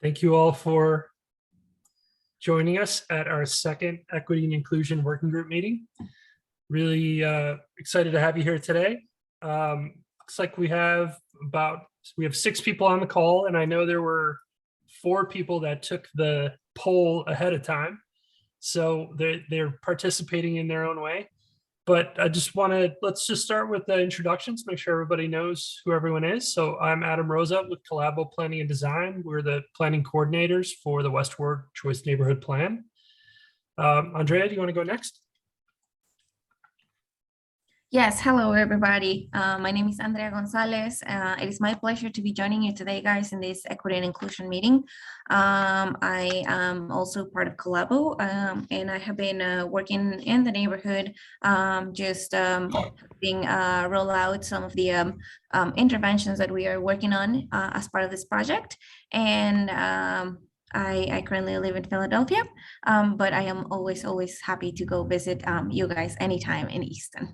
Thank you all for joining us at our second Equity and Inclusion Working Group meeting. Really excited to have you here today. Looks like we have 6 people on the call, and I know there were 4 people that took the poll ahead of time. So they're participating in their own way. But let's just start with the introductions, make sure everybody knows who everyone is. So I'm Adam Rosa with Collabo Planning and Design. We're the planning coordinators for the Westward Choice Neighborhood Plan. Andrea, do you want to go next? Yes, hello everybody. My name is Andrea Gonzalez. It is my pleasure to be joining you today, guys, in this equity and inclusion meeting. I am also part of Collabo, and I have been working in the neighborhood, helping roll out some of the interventions that we are working on as part of this project. And I currently live in Philadelphia, but I am always happy to go visit you guys anytime in Easton.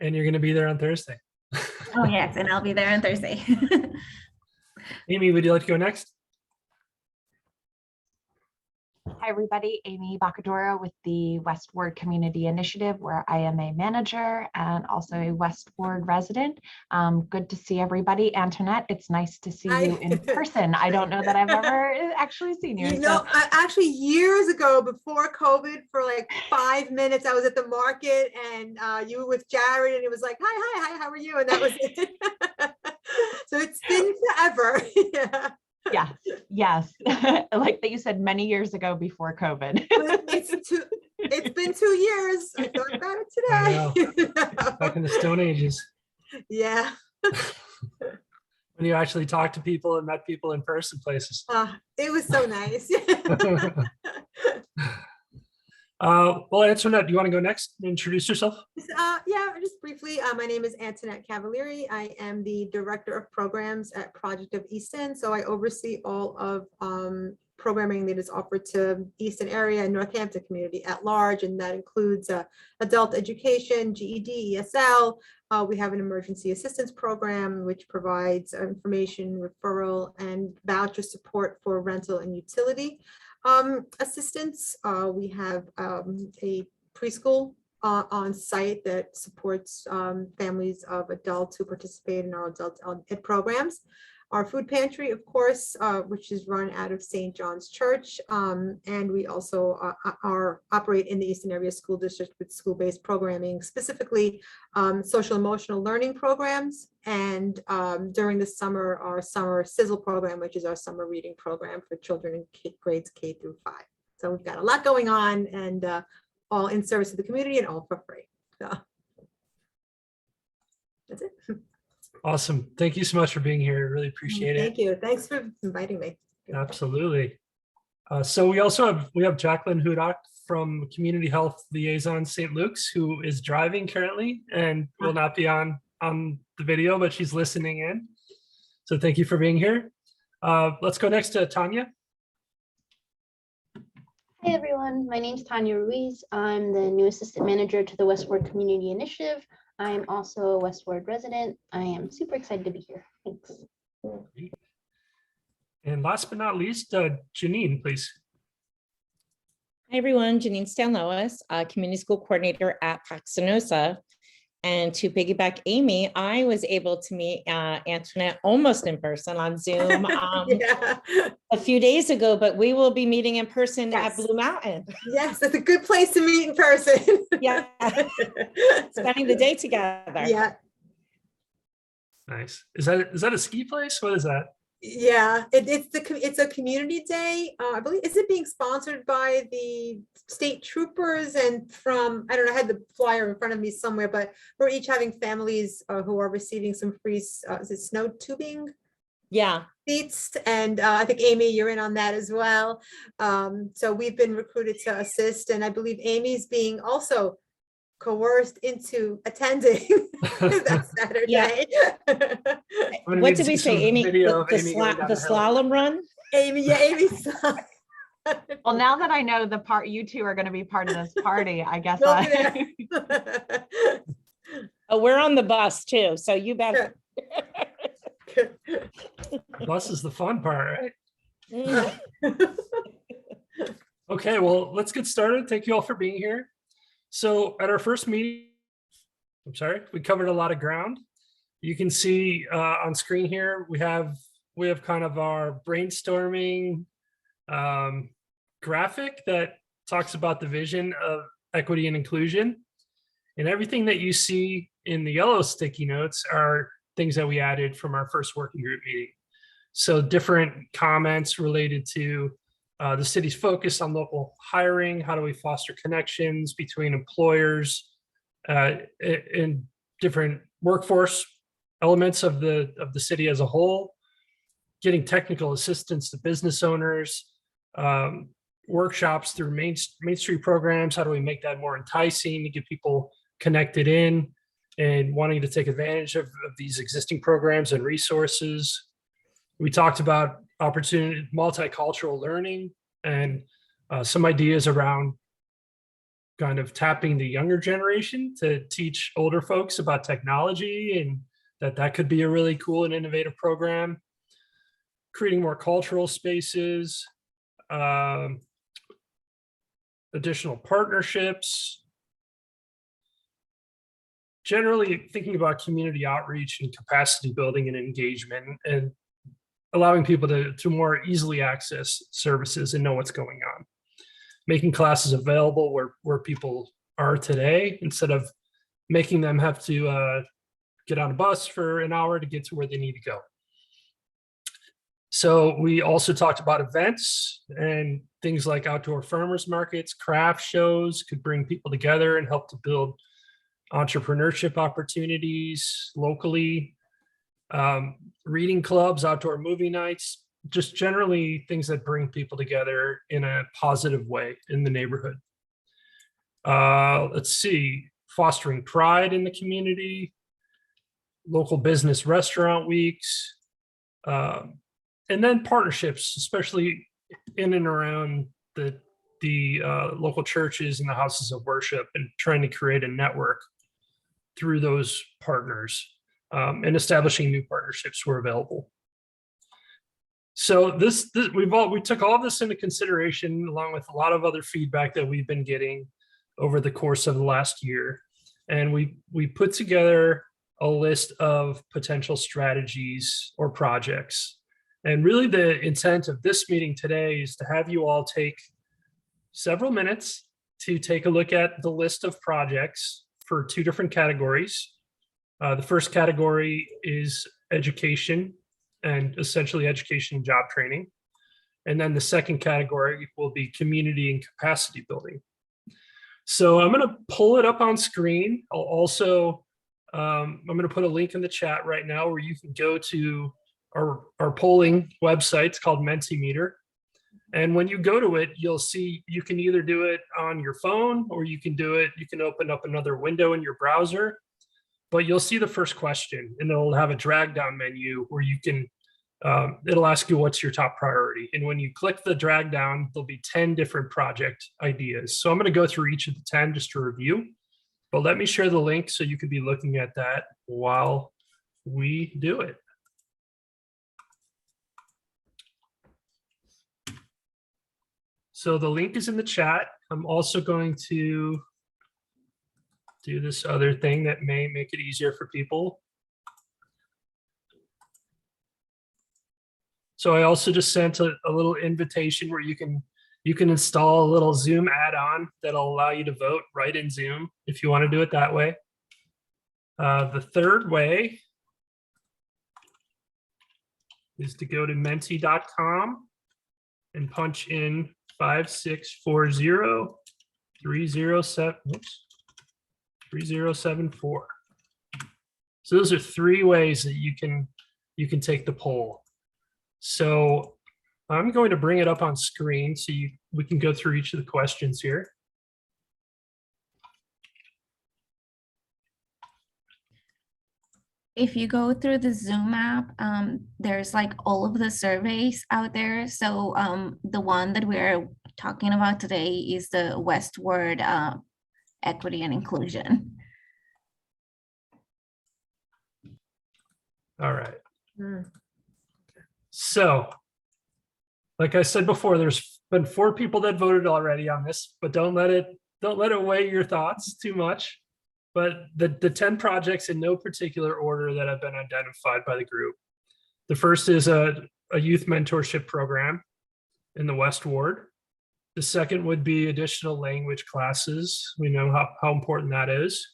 And you're going to be there on Thursday. Oh, yes, and I'll be there on Thursday. Amy, would you like to go next? Hi, everybody. Amy Bacadora with the Westward Community Initiative, where I am a manager and also a Westward resident. Good to see everybody. Antoinette, it's nice to see you in person. I don't know that I've ever actually seen you. You know, actually years ago, before COVID, for like 5 minutes, I was at the market and you were with Jared, and it was like, hi, how are you? And that was it. So it's been forever. Yeah. Yes. Like that you said many years ago before COVID. It's been 2 years. I thought about it today. Back in the Stone Ages. Yeah. When you actually talked to people and met people in person places. It was so nice. Well, Antoinette, do you want to go next and introduce yourself? Yeah, just briefly. My name is Antoinette Cavalieri. I am the Director of Programs at Project of Easton. So I oversee all of programming that is offered to Easton area and Northampton community at large, and that includes adult education, GED, ESL. We have an emergency assistance program, which provides information, referral, and voucher support for rental and utility assistance. We have a preschool on site that supports families of adults who participate in our adult ed programs. Our food pantry, of course, which is run out of St. John's Church. And we also operate in the Easton Area School District with school-based programming, specifically social emotional learning programs. And during the summer, our summer Sizzle program, which is our summer reading program for children in grades K through 5. So we've got a lot going on, and all in service of the community and all for free. So that's it. Awesome. Thank you so much for being here. Really appreciate it. Thank you. Thanks for inviting me. Absolutely. So we have Jacqueline Hudak from Community Health Liaison St. Luke's, who is driving currently and will not be on the video, but she's listening in. So thank you for being here. Let's go next to Tanya. Hey everyone, my name is Tanya Ruiz. I'm the new assistant manager to the Westward Community Initiative. I am also a Westward resident. I am super excited to be here. Thanks. And last but not least, Janine, please. Hi everyone, Janine Stanlois, community school coordinator at Paxenosa. And to piggyback Amy, I was able to meet Antoinette almost in person on Zoom a few days ago, but we will be meeting in person at Blue Mountain. Yes, that's a good place to meet in person. Yeah, spending the day together. Yeah. Nice. Is that a ski place? What is that? Yeah, it's a community day. I believe, is it being sponsored by the state troopers? And from, I don't know, I had the flyer in front of me somewhere, but we're each having families who are receiving some free is it snow tubing? Yeah. Seats, and I think Amy, you're in on that as well. So we've been recruited to assist, and I believe Amy's being also coerced into attending that Saturday. Yeah. What did we say, Amy? The slalom run? Amy, yeah, Amy's. Well, now that I know you two are going to be part of this party, I guess. Oh, we're on the bus too, so you better. Bus is the fun part, right? Mm. Okay, well, let's get started. Thank you all for being here. So at our first meeting, we covered a lot of ground. You can see on screen here, we have kind of our brainstorming graphic that talks about the vision of equity and inclusion. And everything that you see in the yellow sticky notes are things that we added from our first working group meeting. So different comments related to the city's focus on local hiring, how do we foster connections between employers and different workforce elements of the city as a whole, getting technical assistance to business owners, workshops through Main Street programs, how do we make that more enticing to get people connected in and wanting to take advantage of these existing programs and resources. We talked about opportunity, multicultural learning, and some ideas around kind of tapping the younger generation to teach older folks about technology, and that could be a really cool and innovative program. Creating more cultural spaces, additional partnerships, generally thinking about community outreach and capacity building and engagement, and allowing people to more easily access services and know what's going on. Making classes available where people are today, instead of making them have to get on a bus for an hour to get to where they need to go. So we also talked about events and things like outdoor farmers markets, craft shows could bring people together and help to build entrepreneurship opportunities locally. Reading clubs, outdoor movie nights, just generally things that bring people together in a positive way in the neighborhood. Let's see, fostering pride in the community, local business restaurant weeks, and then partnerships, especially in and around the local churches and the houses of worship, and trying to create a network through those partners. And establishing new partnerships were available. So we took all of this into consideration, along with a lot of other feedback that we've been getting over the course of the last year. And we put together a list of potential strategies or projects. And really the intent of this meeting today is to have you all take several minutes to take a look at the list of projects for two different categories. The first category is education, and essentially education and job training. And then the second category will be community and capacity building. So I'm going to pull it up on screen. I'll also, I'm going to put a link in the chat right now where you can go to our polling website. It's called Mentimeter. And when you go to it, you'll see you can either do it on your phone, or you can open up another window in your browser. But you'll see the first question, and it'll have a drag down menu where you can, it'll ask you what's your top priority. And when you click the drag down, there'll be 10 different project ideas. So I'm going to go through each of the 10 just to review, but let me share the link so you can be looking at that while we do it. So the link is in the chat. I'm also going to do this other thing that may make it easier for people. So I also just sent a little invitation where you can install a little Zoom add-on that'll allow you to vote right in Zoom if you want to do it that way. The third way is to go to menti.com and punch in 5640 307. 3074. So those are three ways that you can take the poll. So I'm going to bring it up on screen so we can go through each of the questions here. If you go through the Zoom app, there's like all of the surveys out there. So the one that we're talking about today is the Westward Equity and Inclusion. All right. So, like I said before, there's been 4 people that voted already on this, but don't let it weigh your thoughts too much. But the 10 projects in no particular order that have been identified by the group. The first is a youth mentorship program in the West Ward. The second would be additional language classes. We know how important that is.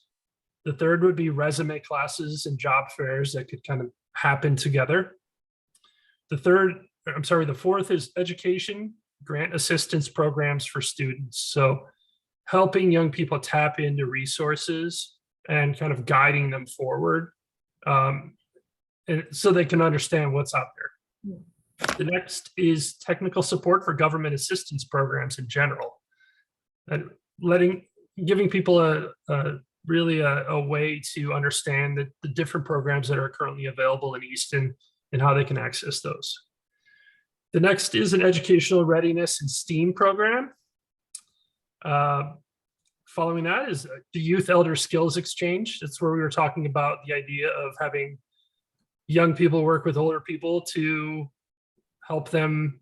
The third would be resume classes and job fairs that could kind of happen together. The fourth is education grant assistance programs for students. So helping young people tap into resources and kind of guiding them forward, and so they can understand what's out there. The next is technical support for government assistance programs in general, and giving people a way to understand the different programs that are currently available in Easton and how they can access those. The next is an educational readiness and STEAM program. Following that is the Youth Elder Skills Exchange. That's where we were talking about the idea of having young people work with older people to help them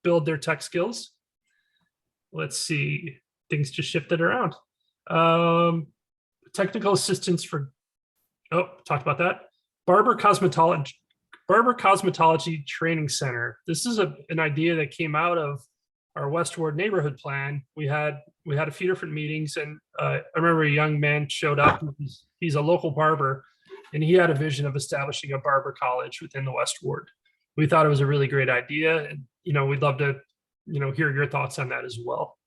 build their tech skills. Let's see, things just shifted around. Technical assistance for, talked about that. Barber Cosmetology Training Center. This is an idea that came out of our West Ward neighborhood plan. We had a few different meetings, and I remember a young man showed up. He's a local barber, and he had a vision of establishing a barber college within the West Ward. We thought it was a really great idea, and we'd love to hear your thoughts on that as well.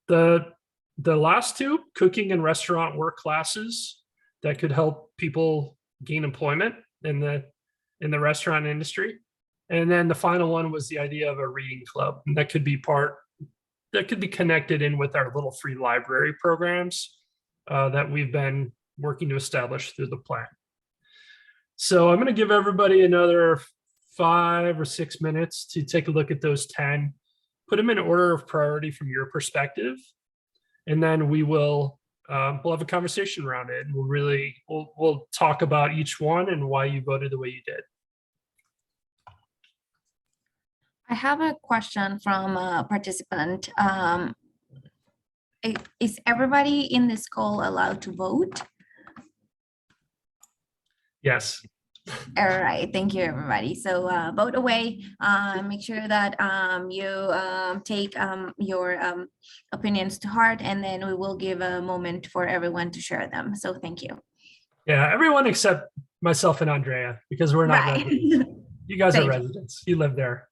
The last two, cooking and restaurant work classes that could help people gain employment in the restaurant industry. And then the final one was the idea of a reading club, and that could be connected in with our little free library programs that we've been working to establish through the plan. So I'm going to give everybody another 5 or 6 minutes to take a look at those 10, put them in order of priority from your perspective, and then we'll have a conversation around it, and we'll talk about each one and why you voted the way you did. I have a question from a participant. Is everybody in this call allowed to vote? Yes. All right, thank you, everybody. So vote away. Make sure that you take your opinions to heart, and then we will give a moment for everyone to share them. So thank you. Yeah, everyone except myself and Andrea, because we're not Right. residents. You guys are Thank you. residents. You live there.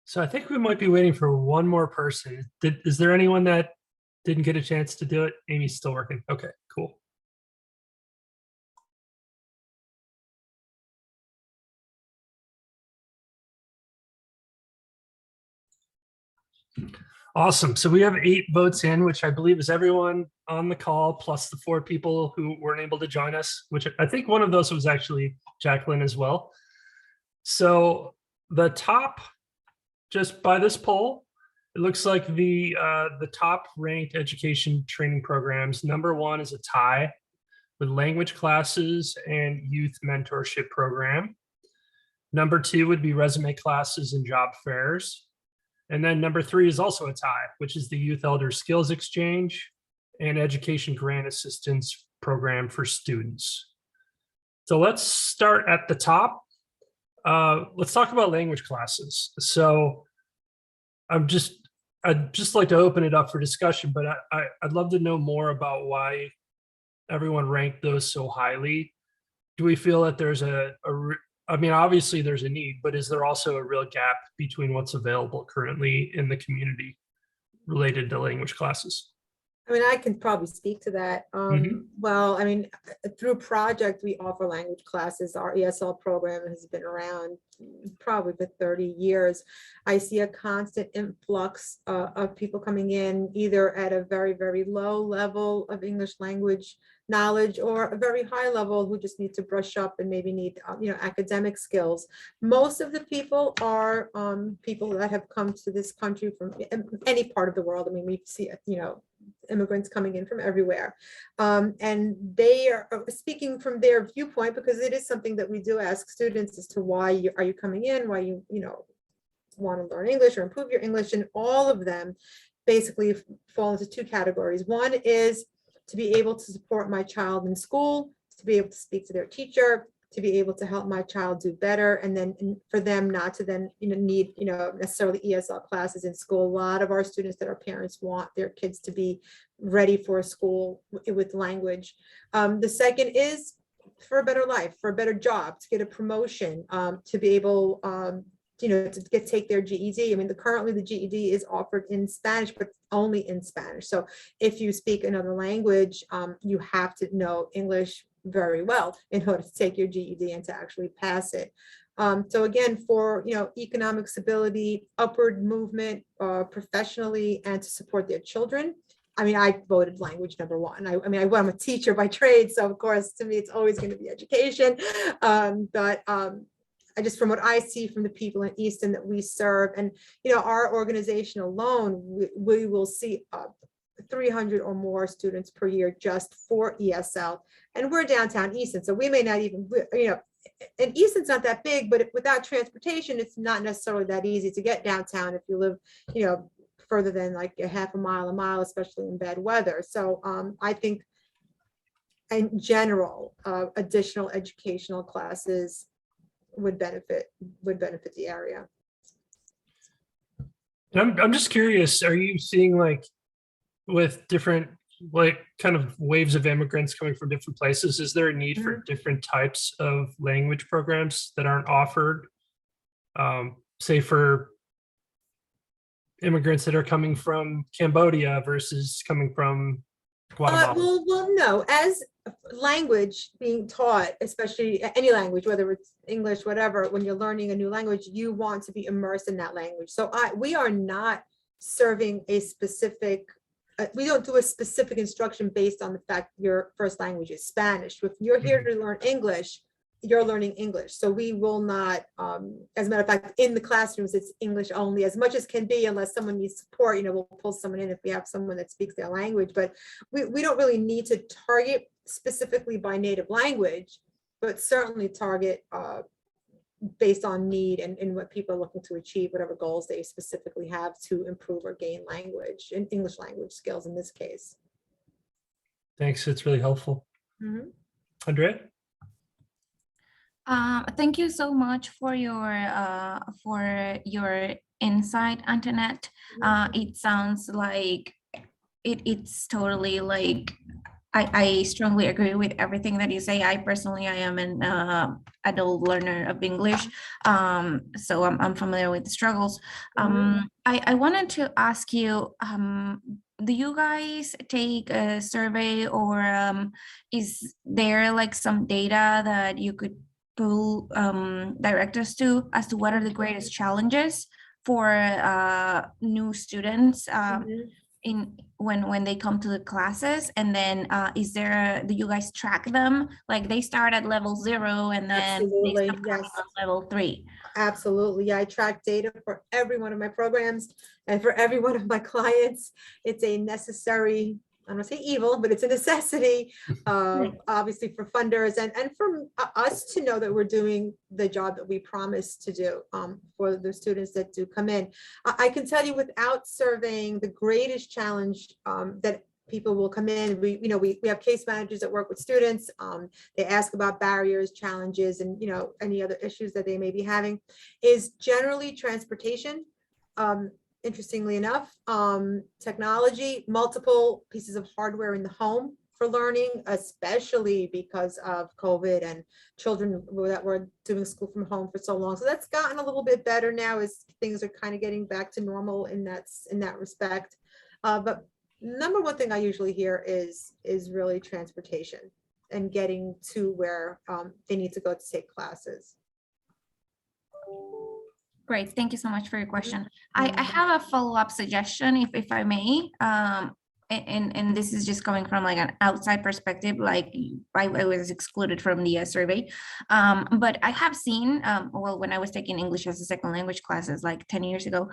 So I think we might be waiting for one more person. Is there anyone that didn't get a chance to do it? Amy's still working. Okay, cool. Awesome. So we have 8 votes in, which I believe is everyone on the call, plus the 4 people who weren't able to join us, which I think one of those was actually Jacqueline as well. So the top, just by this poll, it looks like the top ranked education training programs, number 1 is a tie with language classes and youth mentorship program. Number 2 would be resume classes and job fairs. And then number 3 is also a tie, which is the Youth Elder Skills Exchange and Education Grant Assistance Program for students. So let's start at the top. Let's talk about language classes. So I'd just like to open it up for discussion, but I'd love to know more about why everyone ranked those so highly. Do we feel that there's I mean, obviously there's a need, but is there also a real gap between what's available currently in the community related to language classes? I mean, I can probably speak to that. Well, I mean, through Project, we offer language classes. Our ESL program has been around probably for 30 years. I see a constant influx of people coming in, either at a very, very low level of English language knowledge or a very high level who just need to brush up and maybe need, academic skills. Most of the people are people that have come to this country from any part of the world. I mean, we see, immigrants coming in from everywhere. And they are speaking from their viewpoint, because it is something that we do ask students as to why are you coming in, why you want to learn English or improve your English. And all of them basically fall into 2 categories. One is to be able to support my child in school, to be able to speak to their teacher, to be able to help my child do better, and then for them not to then need necessarily ESL classes in school. A lot of our students that our parents want their kids to be ready for school with language. The second is for a better life, for a better job, to get a promotion, to be able to take their GED. I mean, currently the GED is offered in Spanish, but only in Spanish. So if you speak another language, you have to know English very well in order to take your GED and to actually pass it. So again, for economic stability, upward movement professionally, and to support their children. I mean, I voted language number 1. I'm a teacher by trade, so of course to me it's always going to be education. But from what I see from the people in Easton that we serve, and our organization alone, we will see 300 or more students per year just for ESL. And we're downtown Easton, so we may not even, and Easton's not that big, but without transportation, it's not necessarily that easy to get downtown if you live, further than like a half a mile, especially in bad weather. So I think in general, additional educational classes would benefit the area. I'm just curious, are you seeing with different kind of waves of immigrants coming from different places, is there a need for different types of language programs that aren't offered, say for immigrants that are coming from Cambodia versus coming from Guatemala? Well, no, as language being taught, especially any language, whether it's English, whatever, when you're learning a new language, you want to be immersed in that language. So we are not serving a specific, we don't do a specific instruction based on the fact your first language is Spanish. If you're here to learn English, you're learning English. So we will not, as a matter of fact, in the classrooms, it's English only as much as can be, unless someone needs support, we'll pull someone in if we have someone that speaks their language. But we don't really need to target specifically by native language, but certainly target based on need and what people are looking to achieve, whatever goals they specifically have to improve or gain language and English language skills in this case. Thanks, it's really helpful. Andrea? Thank you so much for your insight, Antoinette. It sounds like it's totally like I strongly agree with everything that you say. I am an adult learner of English, so I'm familiar with the struggles. I wanted to ask you, do you guys take a survey, or is there some data that you could pull direct us to as to what are the greatest challenges for new students Mhm. in when they come to the classes? And then is there, do you guys track them? Like they start at level 0 and then they Absolutely, stop coming yes. on level 3. Absolutely. Yeah, I track data for every one of my programs and for every one of my clients. It's a necessary, I don't want to say evil, but it's a necessity, obviously for funders and for us to know that we're doing the job that we promised to do for the students that do come in. I can tell you without surveying, the greatest challenge that people will come in, we have case managers that work with students. They ask about barriers, challenges, and any other issues that they may be having, is generally transportation. Interestingly enough, technology, multiple pieces of hardware in the home for learning, especially because of COVID and children that were doing school from home for so long. So that's gotten a little bit better now as things are kind of getting back to normal in that respect. But number one thing I usually hear is really transportation and getting to where they need to go to take classes. Great, thank you so much for your question. I have a follow-up suggestion, if I may. And this is just coming from like an outside perspective, like I was excluded from the survey. But I have seen, well, when I was taking English as a second language classes like 10 years ago,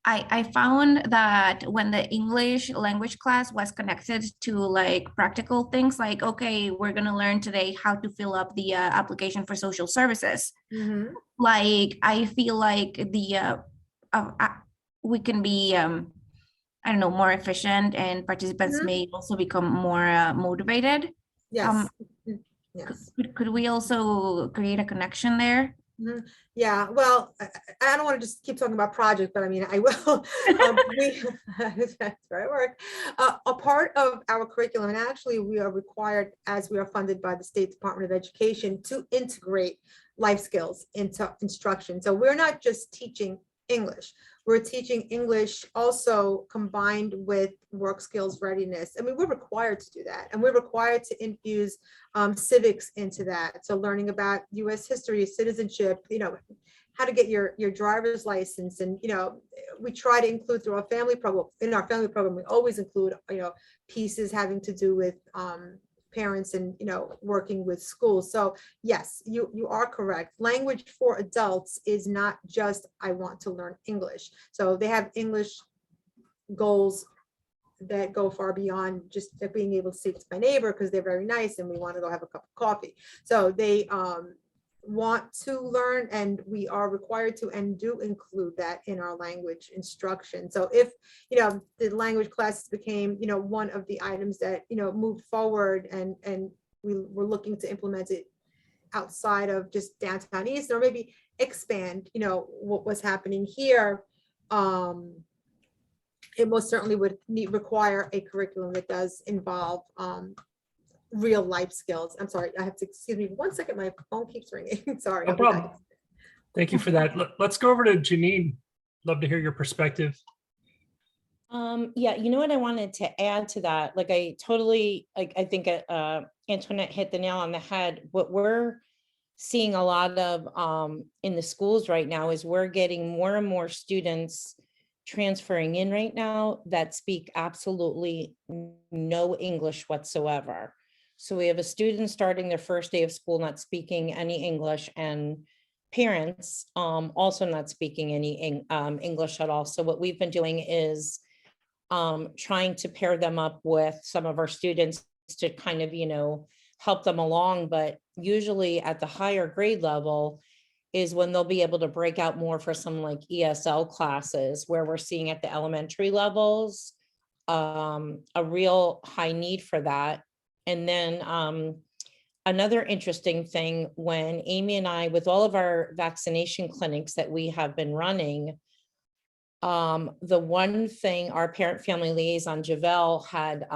I found that when the English language class was connected to like practical things, like, okay, we're gonna learn today how to fill up the application for social services. Mhm. Like, I feel like we can be, I don't know, more efficient, and participants Mhm. may also become more motivated. Yes. Yes. Could we also create a connection there? Mhm. Yeah, well, I don't want to just keep talking about project, but I mean, I will. That's where I work. A part of our curriculum, and actually we are required, as we are funded by the State Department of Education, to integrate life skills into instruction. So we're not just teaching English. We're teaching English also combined with work skills readiness. I mean, we're required to do that. And we're required to infuse civics into that. So learning about US history, citizenship, how to get your driver's license. And, we try to include through our family program. In our family program, we always include, pieces having to do with parents and, working with schools. So yes, you are correct. Language for adults is not just, I want to learn English. So they have English goals that go far beyond just being able to speak to my neighbor because they're very nice and we want to go have a cup of coffee. So they want to learn, and we are required to and do include that in our language instruction. So if the language classes became one of the items that moved forward and we were looking to implement it outside of just downtown East, or maybe expand what was happening here, it most certainly would require a curriculum that does involve real life skills. I'm sorry, I have to, excuse me 1 second, my phone keeps ringing. Sorry. No problem. Thank you for that. Let's go over to Janine. Love to hear your perspective. Yeah, you know what I wanted to add to that? Like, I totally, like, I think Antoinette hit the nail on the head. What we're seeing a lot of in the schools right now is we're getting more and more students transferring in right now that speak absolutely no English whatsoever. So we have a student starting their first day of school not speaking any English, and parents also not speaking any English at all. So what we've been doing is trying to pair them up with some of our students to kind of, help them along. But usually at the higher grade level is when they'll be able to break out more for some like ESL classes, where we're seeing at the elementary levels a real high need for that. And then another interesting thing, when Amy and I, with all of our vaccination clinics that we have been running, the one thing our parent family liaison, Javelle, had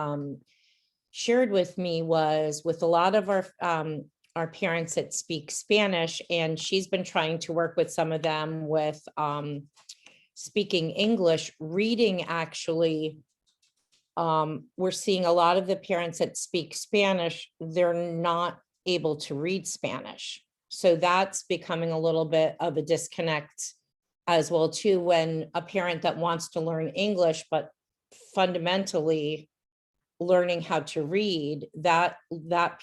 shared with me was, with a lot of our parents that speak Spanish, and she's been trying to work with some of them with speaking English, reading actually, we're seeing a lot of the parents that speak Spanish, they're not able to read Spanish. So that's becoming a little bit of a disconnect as well too, when a parent that wants to learn English, but fundamentally learning how to read, that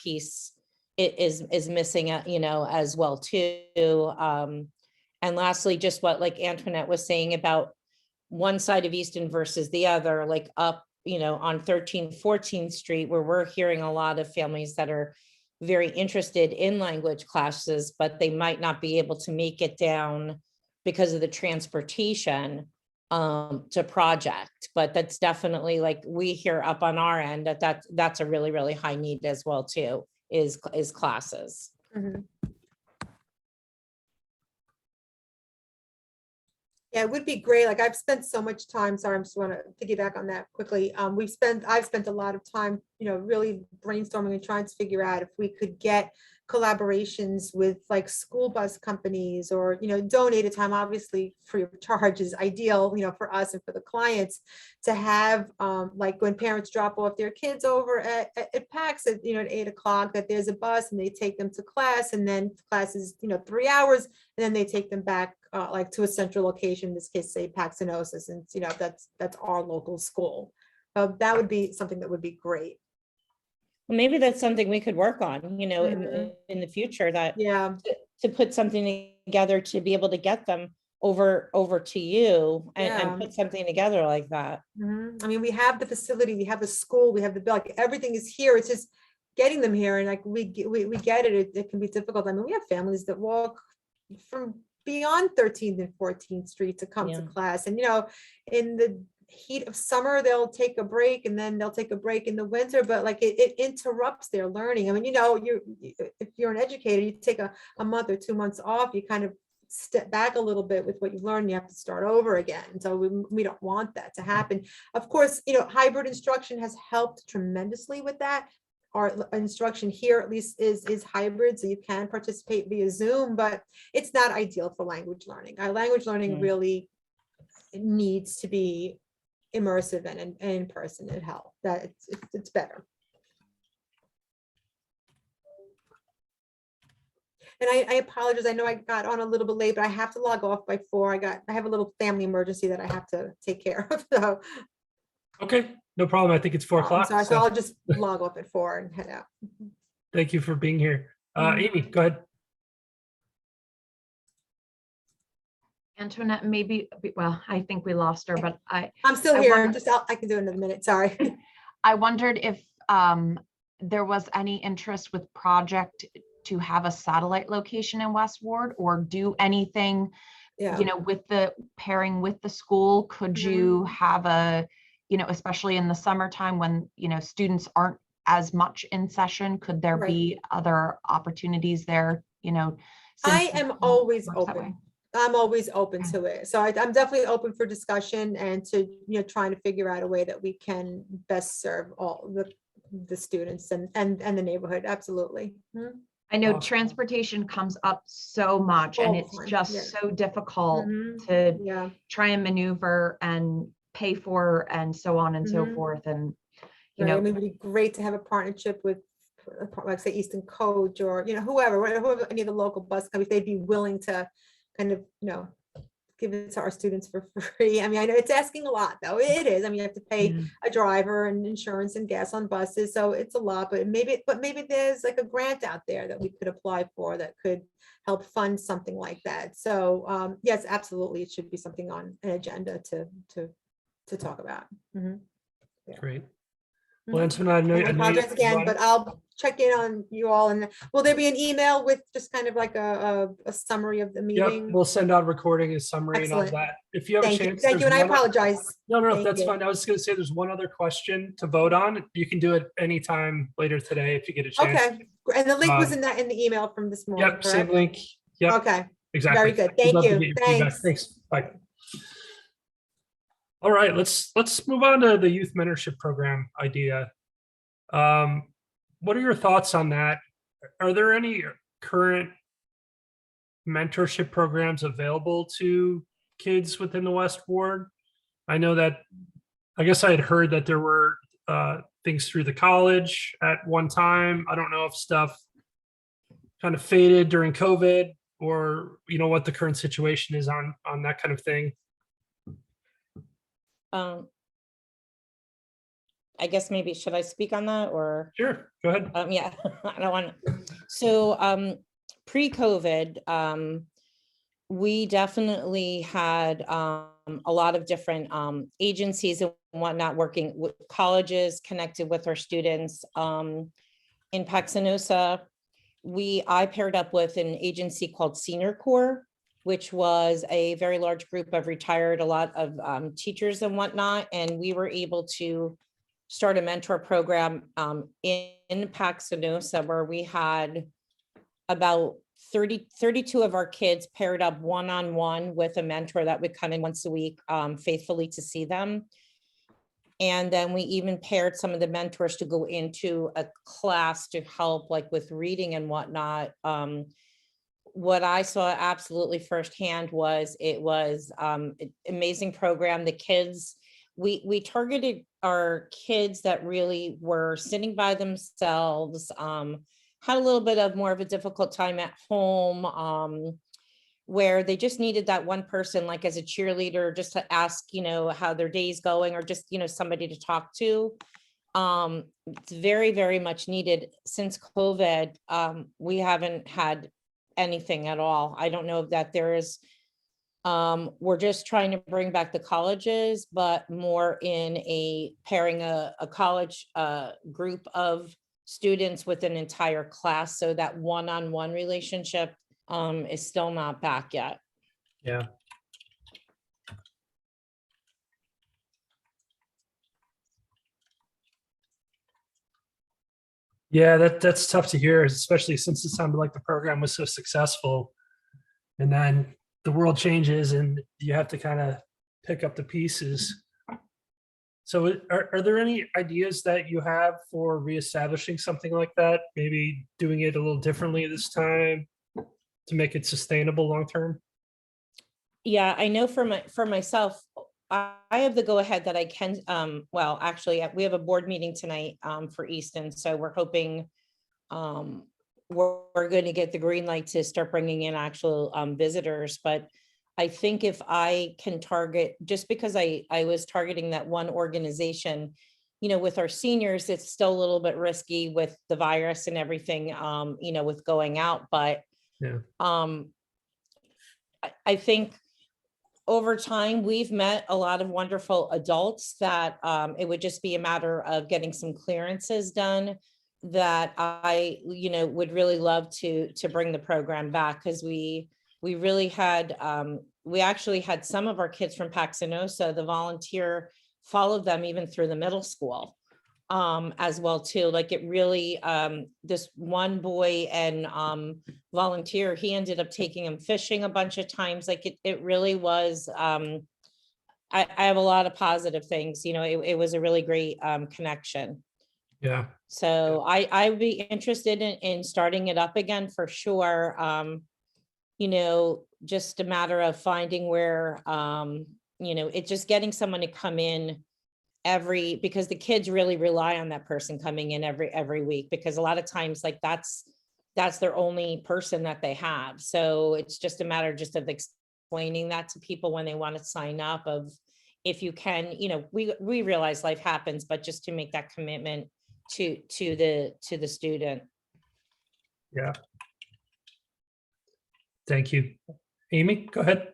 piece is missing, as well too. And lastly, just what like Antoinette was saying about one side of Easton versus the other, like up, on 13th, 14th Street, where we're hearing a lot of families that are very interested in language classes, but they might not be able to make it down because of the transportation to project. But that's definitely, like, we hear up on our end that's a really, really high need as well too, is classes. Mhm. Yeah, it would be great. Like, I've spent so much time, sorry, I just want to piggyback on that quickly. I've spent a lot of time, really brainstorming and trying to figure out if we could get collaborations with like school bus companies, or, donated time, obviously free of charge is ideal, for us and for the clients, to have like when parents drop off their kids over at PAX at 8 o'clock, that there's a bus and they take them to class, and then class is 3 hours, and then they take them back like to a central location, in this case, say Paxenosis, and that's our local school. That would be something that would be great. Well, maybe that's something we could work on, in the future, that Yeah. to put something together to be able to get them over to you and put something together like that. I mean, we have the facility, we have the school, we have the, like, everything is here. It's just getting them here, and like we get it. It can be difficult. I mean, we have families that walk from beyond 13th and 14th Street to come to class, and in the heat of summer they'll take a break, and then they'll take a break in the winter, but like it interrupts their learning. I mean, if you're an educator, you take a month or 2 months off, you kind of step back a little bit with what you learned, you have to start over again. So we don't want that to happen. Of course, hybrid instruction has helped tremendously with that. Our instruction here at least is hybrid, so you can participate via Zoom, but it's not ideal for language learning. Our language learning really needs to be immersive and in person. It helps. That it's better. And I apologize. I know I got on a little bit late, but I have to log off by 4. I have a little family emergency that I have to take care of. So Okay, no problem. I think it's 4 o'clock. sorry, so I'll just log off at 4 and head out. Thank you for being here. Amy, go ahead. Antoinette, maybe, well, I think we lost her, but I'm still here. I can do it in a minute. Sorry. I wondered if there was any interest with project to have a satellite location in West Ward, or do anything, with the pairing with the school. Could you have a, especially in the summertime when, students aren't as much in session, could there be other opportunities there, I am always open. I'm always open to it. So I'm definitely open for discussion and to, trying to figure out a way that we can best serve all the students and the neighborhood. Absolutely. I know transportation comes up so much, and it's just so difficult to try and maneuver and pay for, and so on and so forth. And, I mean, it would be great to have a partnership with, like, say, Easton Coach, or, whoever, any of the local bus companies, they'd be willing to kind of, give it to our students for free. I mean, I know it's asking a lot, though. It is. I mean, you have to pay a driver and insurance and gas on buses, so it's a lot. But maybe there's like a grant out there that we could apply for that could help fund something like that. So yes, absolutely, it should be something on an agenda to talk about. Great. Well, Antoinette, I apologize again, but I'll check in on you all. And will there be an email with just kind of like a summary of the meeting? Yep, we'll send out a recording, a summary, and all that. If you have a chance. Thank you, and I apologize. No, that's fine. I was going to say there's one other question to vote on. You can do it anytime later today if you get a chance. Okay, and the link was in the email from this morning. Yep, same link. Yep. Okay. Exactly. Very good. Thank you. Thanks. Bye. All right, let's move on to the youth mentorship program idea. What are your thoughts on that? Are there any current mentorship programs available to kids within the West Ward? I know that, I guess I had heard that there were things through the college at one time. I don't know if stuff kind of faded during COVID or, what the current situation is on that kind of thing? I guess maybe, should I speak on that or? Sure, go ahead. Yeah, I don't want to. So, pre-COVID, we definitely had a lot of different agencies and whatnot working with colleges connected with our students. In Paxanosa, I paired up with an agency called Senior Corps, which was a very large group of a lot of teachers and whatnot. And we were able to start a mentor program in Paxanosa, where we had about 32 of our kids paired up one-on-one with a mentor that would come in once a week faithfully to see them. And then we even paired some of the mentors to go into a class to help like with reading and whatnot. What I saw absolutely firsthand was an amazing program. The kids, we targeted our kids that really were sitting by themselves, had a little bit of more of a difficult time at home, where they just needed that one person, like as a cheerleader, just to ask, how their day's going, or just, somebody to talk to. It's very, very much needed. Since COVID, we haven't had anything at all. I don't know if that there is, we're just trying to bring back the colleges, but more in pairing a college group of students with an entire class. So that one-on-one relationship is still not back yet. Yeah. Yeah, that's tough to hear, especially since it sounded like the program was so successful. And then the world changes and you have to kind of pick up the pieces. So are there any ideas that you have for reestablishing something like that? Maybe doing it a little differently this time to make it sustainable long term? Yeah, I know for myself, I have the go ahead that I can, well, actually, we have a board meeting tonight for Easton. So we're hoping we're going to get the green light to start bringing in actual visitors. But I think if I can target, just because I was targeting that one organization, with our seniors, it's still a little bit risky with the virus and everything, with going out. But Yeah. I think over time, we've met a lot of wonderful adults that it would just be a matter of getting some clearances done, that I, would really love to bring the program back, because we really had, we actually had some of our kids from Paxanosa, the volunteer followed them even through the middle school as well too. Like it really, this one boy and volunteer, he ended up taking him fishing a bunch of times. Like it really was, I have a lot of positive things, it was a really great connection. Yeah. So I would be interested in starting it up again for sure. Just a matter of finding where, it's just getting someone to come in because the kids really rely on that person coming in every week, because a lot of times like that's their only person that they have. So it's just a matter just of explaining that to people when they want to sign up, of if you can, we realize life happens, but just to make that commitment to the student. Yeah. Thank you. Amy, go ahead.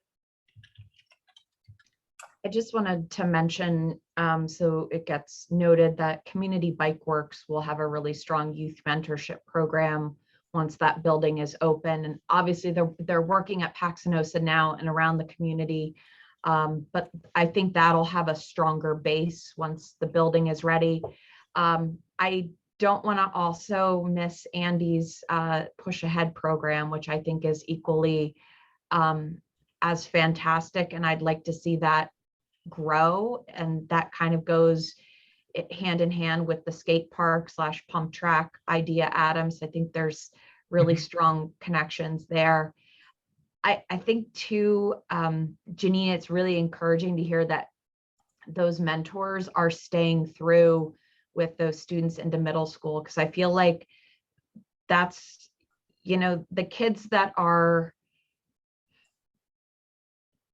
I just wanted to mention, so it gets noted, that Community Bike Works will have a really strong youth mentorship program once that building is open. And obviously they're working at Paxanosa now and around the community. But I think that'll have a stronger base once the building is ready. I don't want to also miss Andy's Push Ahead program, which I think is equally as fantastic. And I'd like to see that grow. And that kind of goes hand in hand with the skate park / pump track idea, Adams. I think there's really strong connections there. I think too, Janine, it's really encouraging to hear that those mentors are staying through with those students into middle school, because I feel like that's, the kids that are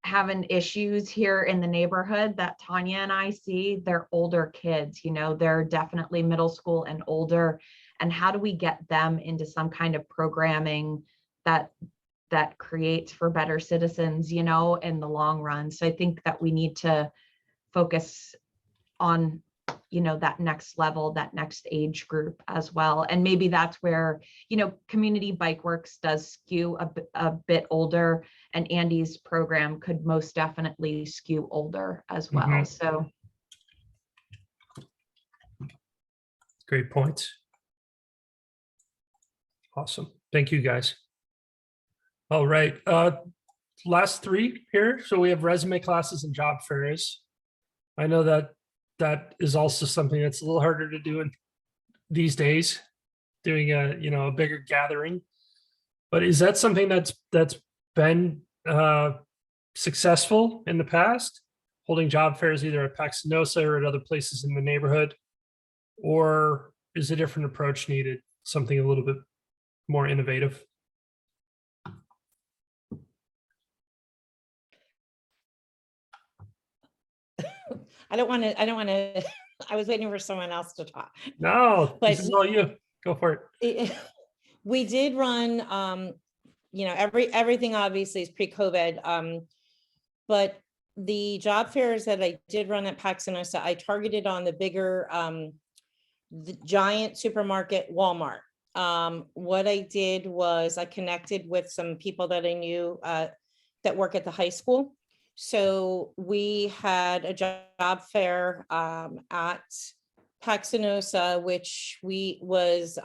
having issues here in the neighborhood that Tanya and I see, they're older kids, you know, they're definitely middle school and older. And how do we get them into some kind of programming that creates for better citizens, you know, in the long run? So I think that we need to focus on, you know, that next level, that next age group as well. And maybe that's where, you know, Community Bike Works does skew a bit older, and Andy's program could most definitely skew older as well. Mhm. So Great points. Awesome. Thank you, guys. All right. Last three here. So we have resume classes and job fairs. I know that is also something that's a little harder to do in these days, doing a bigger gathering. But is that something that's been successful in the past, holding job fairs either at Paxinosa or at other places in the neighborhood? Or is a different approach needed, something a little bit more innovative? I don't want to, I was waiting for someone else to talk. No, But this is all you. Go for it. We did run, everything obviously is pre-COVID, but the job fairs that I did run at Paxinosa, I targeted on the bigger, the giant supermarket Walmart. What I did was I connected with some people that I knew that work at the high school. So we had a job fair at Paxinosa, which was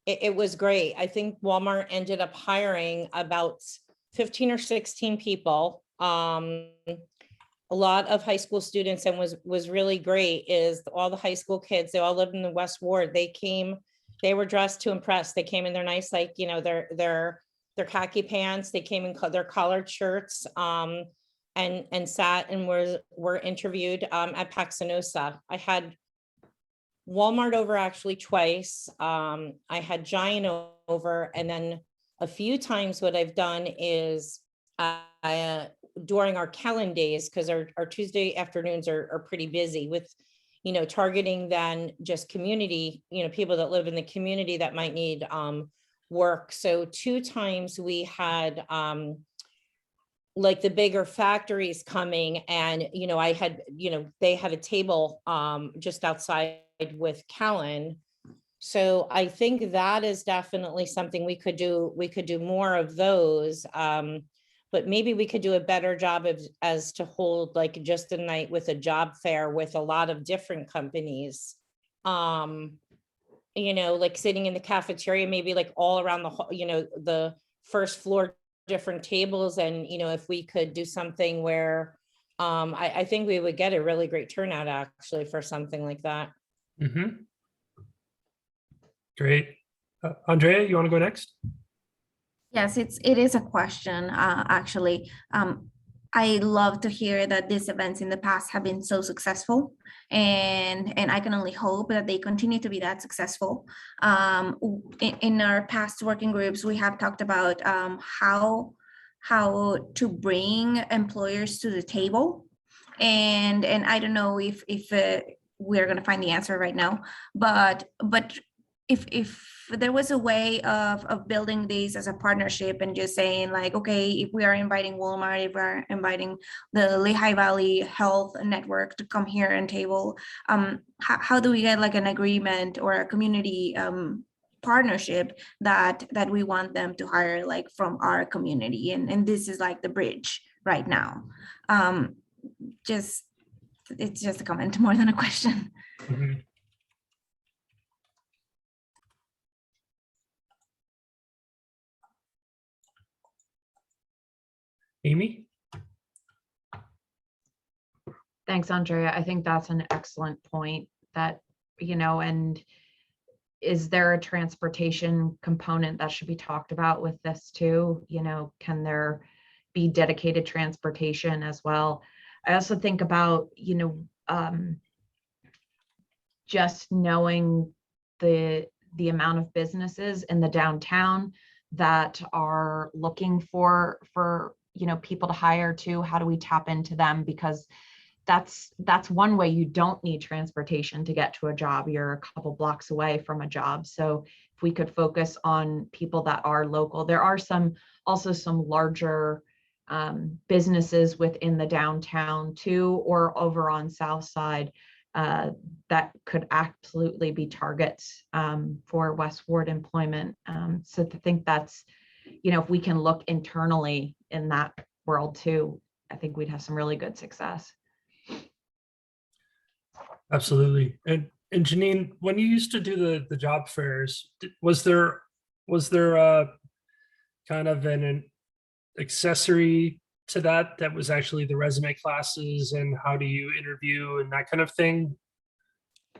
it was great. I think Walmart ended up hiring about 15 or 16 people. A lot of high school students, and was really great is all the high school kids, they all lived in the West Ward. They were dressed to impress. They came in their nice, like, you know, their khaki pants. They came in their collared shirts, and sat and were interviewed at Paxinosa. I had Walmart over actually twice. I had Giant over, and then a few times what I've done is during our Kellen days, because our Tuesday afternoons are pretty busy with, you know, targeting then just community, you know, people that live in the community that might need work. So 2 times we had like the bigger factories coming, and, you know, I had, you know, they had a table just outside with Kellen. So I think that is definitely something we could do. We could do more of those. But maybe we could do a better job as to hold like just a night with a job fair with a lot of different companies. You know, like sitting in the cafeteria, maybe like all around the first floor, different tables. And, you know, if we could do something where I think we would get a really great turnout actually for something like that. Mm-hmm. Great. Andrea, you want to go next? Yes, it is a question, actually. I love to hear that these events in the past have been so successful, and I can only hope that they continue to be that successful. In our past working groups, we have talked about how to bring employers to the table, and I don't know if we're going to find the answer right now, but if there was a way of building these as a partnership and just saying like, okay, if we are inviting Walmart, if we're inviting the Lehigh Valley Health Network to come here and table, how do we get like an agreement or a community partnership that we want them to hire like from our community, and this is like the bridge right now. It's just a comment more than a question. Mm-hmm. Amy? thanks, Andrea. I think that's an excellent point that, you know, and is there a transportation component that should be talked about with this too? You know, can there be dedicated transportation as well? I also think about, you know, just knowing the amount of businesses in the downtown that are looking for people to hire too? How do we tap into them? Because that's one way you don't need transportation to get to a job. You're a couple blocks away from a job. So if we could focus on people that are local, there are also some larger businesses within the downtown too, or over on South Side that could absolutely be targets for West Ward employment. So to think that's, if we can look internally in that world too, I think we'd have some really good success. Absolutely. And Janine, when you used to do the job fairs, was there kind of an accessory to that was actually the resume classes and how do you interview and that kind of thing?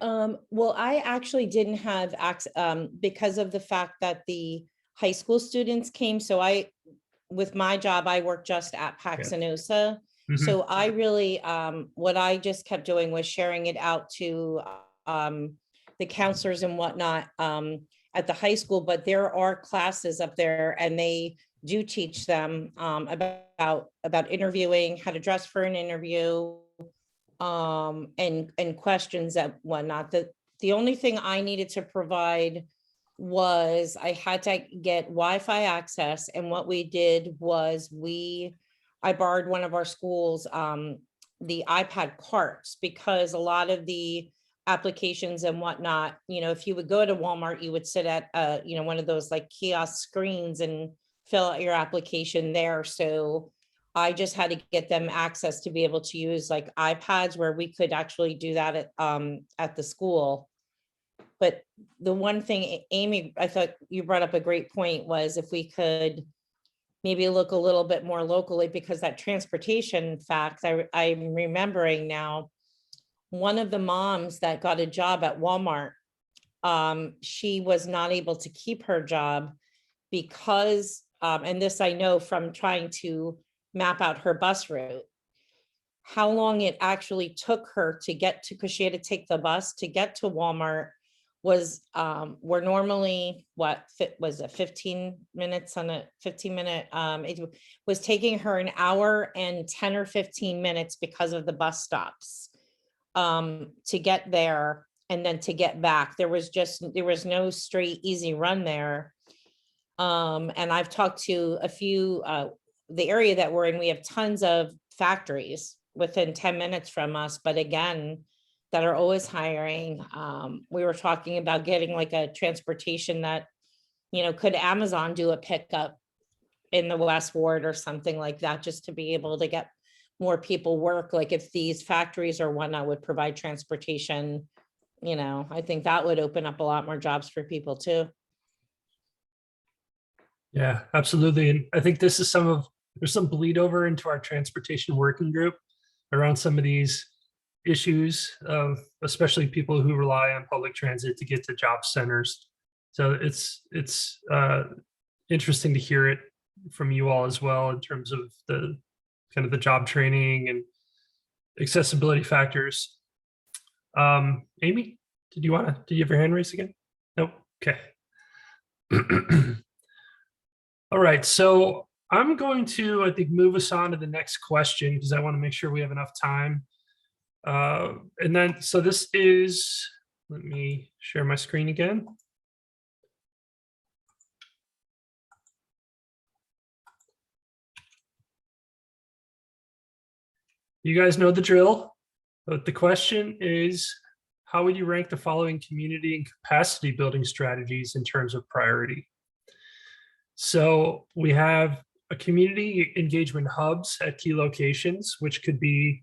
Well, I actually didn't have access because of the fact that the high school students came. So with my job, I worked just at Paxinosa. Mhm. So I really, what I just kept doing was sharing it out to the counselors and whatnot at the high school, but there are classes up there and they do teach them about interviewing, how to dress for an interview, and questions and whatnot. The only thing I needed to provide was I had to get Wi-Fi access. And what we did was I borrowed one of our schools, the iPad carts, because a lot of the applications and whatnot, if you would go to Walmart, you would sit at, one of those like kiosk screens and fill out your application there. So I just had to get them access to be able to use like iPads where we could actually do that at the school. But the one thing, Amy, I thought you brought up a great point was if we could maybe look a little bit more locally, because that transportation fact, I'm remembering now, one of the moms that got a job at Walmart, she was not able to keep her job because, and this I know from trying to map out her bus route, how long it actually took her to get to, because she had to take the bus to get to Walmart, was we're normally was it 15 minutes on a 15-minute, it was taking her an hour and 10 or 15 minutes because of the bus stops to get there and then to get back. There was no straight easy run there. And I've talked to a few, the area that we're in, we have tons of factories within 10 minutes from us, but again, that are always hiring. We were talking about getting like a transportation that, could Amazon do a pickup in the West Ward or something like that, just to be able to get more people work. Like if these factories or whatnot would provide transportation, I think that would open up a lot more jobs for people too. Yeah, absolutely. And I think there's some bleed over into our transportation working group around some of these issues of especially people who rely on public transit to get to job centers. So it's interesting to hear it from you all as well in terms of the kind of the job training and accessibility factors. Amy, did you have your hand raised again? Nope. Okay. All right, so I'm going to, I think, move us on to the next question because I want to make sure we have enough time. And then, so this is, let me share my screen again. You guys know the drill, but the question is, how would you rank the following community and capacity building strategies in terms of priority? So we have a community engagement hubs at key locations, which could be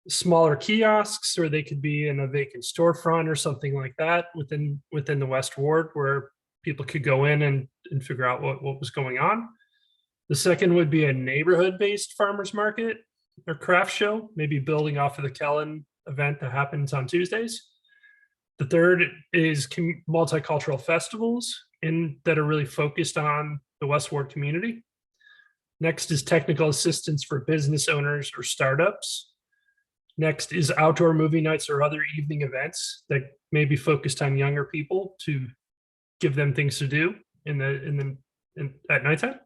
smaller kiosks, or they could be in a vacant storefront or something like that within the West Ward, where people could go in and figure out what was going on. The second would be a neighborhood-based farmers market or craft show, maybe building off of the Kellen event that happens on Tuesdays. The third is multicultural festivals that are really focused on the West Ward community. Next is technical assistance for business owners or startups. Next is outdoor movie nights or other evening events that may be focused on younger people to give them things to do at nighttime.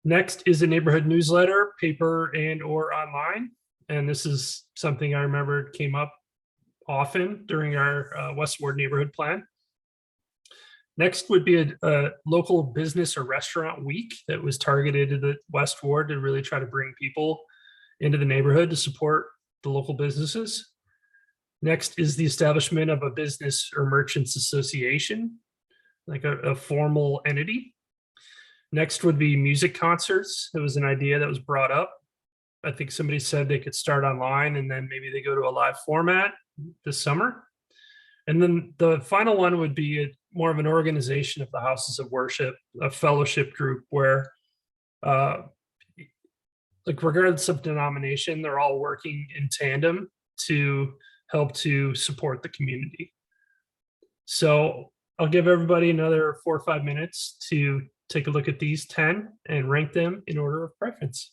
Next is a neighborhood newsletter, paper and or online. And this is something I remember came up often during our West Ward neighborhood plan. Next would be a local business or restaurant week that was targeted to the West Ward to really try to bring people into the neighborhood to support the local businesses. Next is the establishment of a business or merchants association, like a formal entity. Next would be music concerts. It was an idea that was brought up. I think somebody said they could start online and then maybe they go to a live format this summer. And then the final one would be more of an organization of the houses of worship, a fellowship group where, like regardless of denomination, they're all working in tandem to help to support the community. So I'll give everybody another 4 or 5 minutes to take a look at these 10 and rank them in order of preference.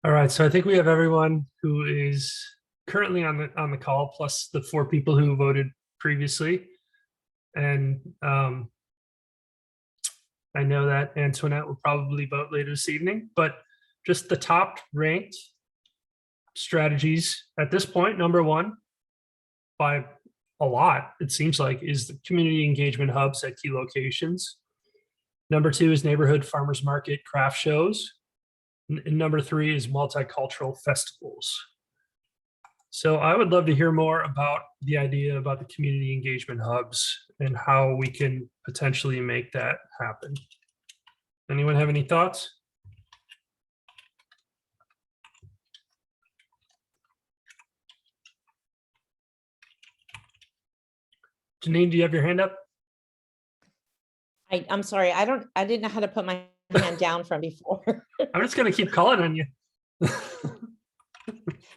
All right, so I think we have everyone who is currently on the call, plus the 4 people who voted previously. And I know that Antoinette will probably vote later this evening, but just the top ranked strategies at this point, number 1 by a lot, it seems like, is the community engagement hubs at key locations. Number 2 is neighborhood farmers market craft shows. And number 3 is multicultural festivals. So I would love to hear more about the idea about the community engagement hubs and how we can potentially make that happen. Anyone have any thoughts? Janine, do you have your hand up? I'm sorry, I didn't know how to put my hand down from before. I'm just gonna keep calling on you.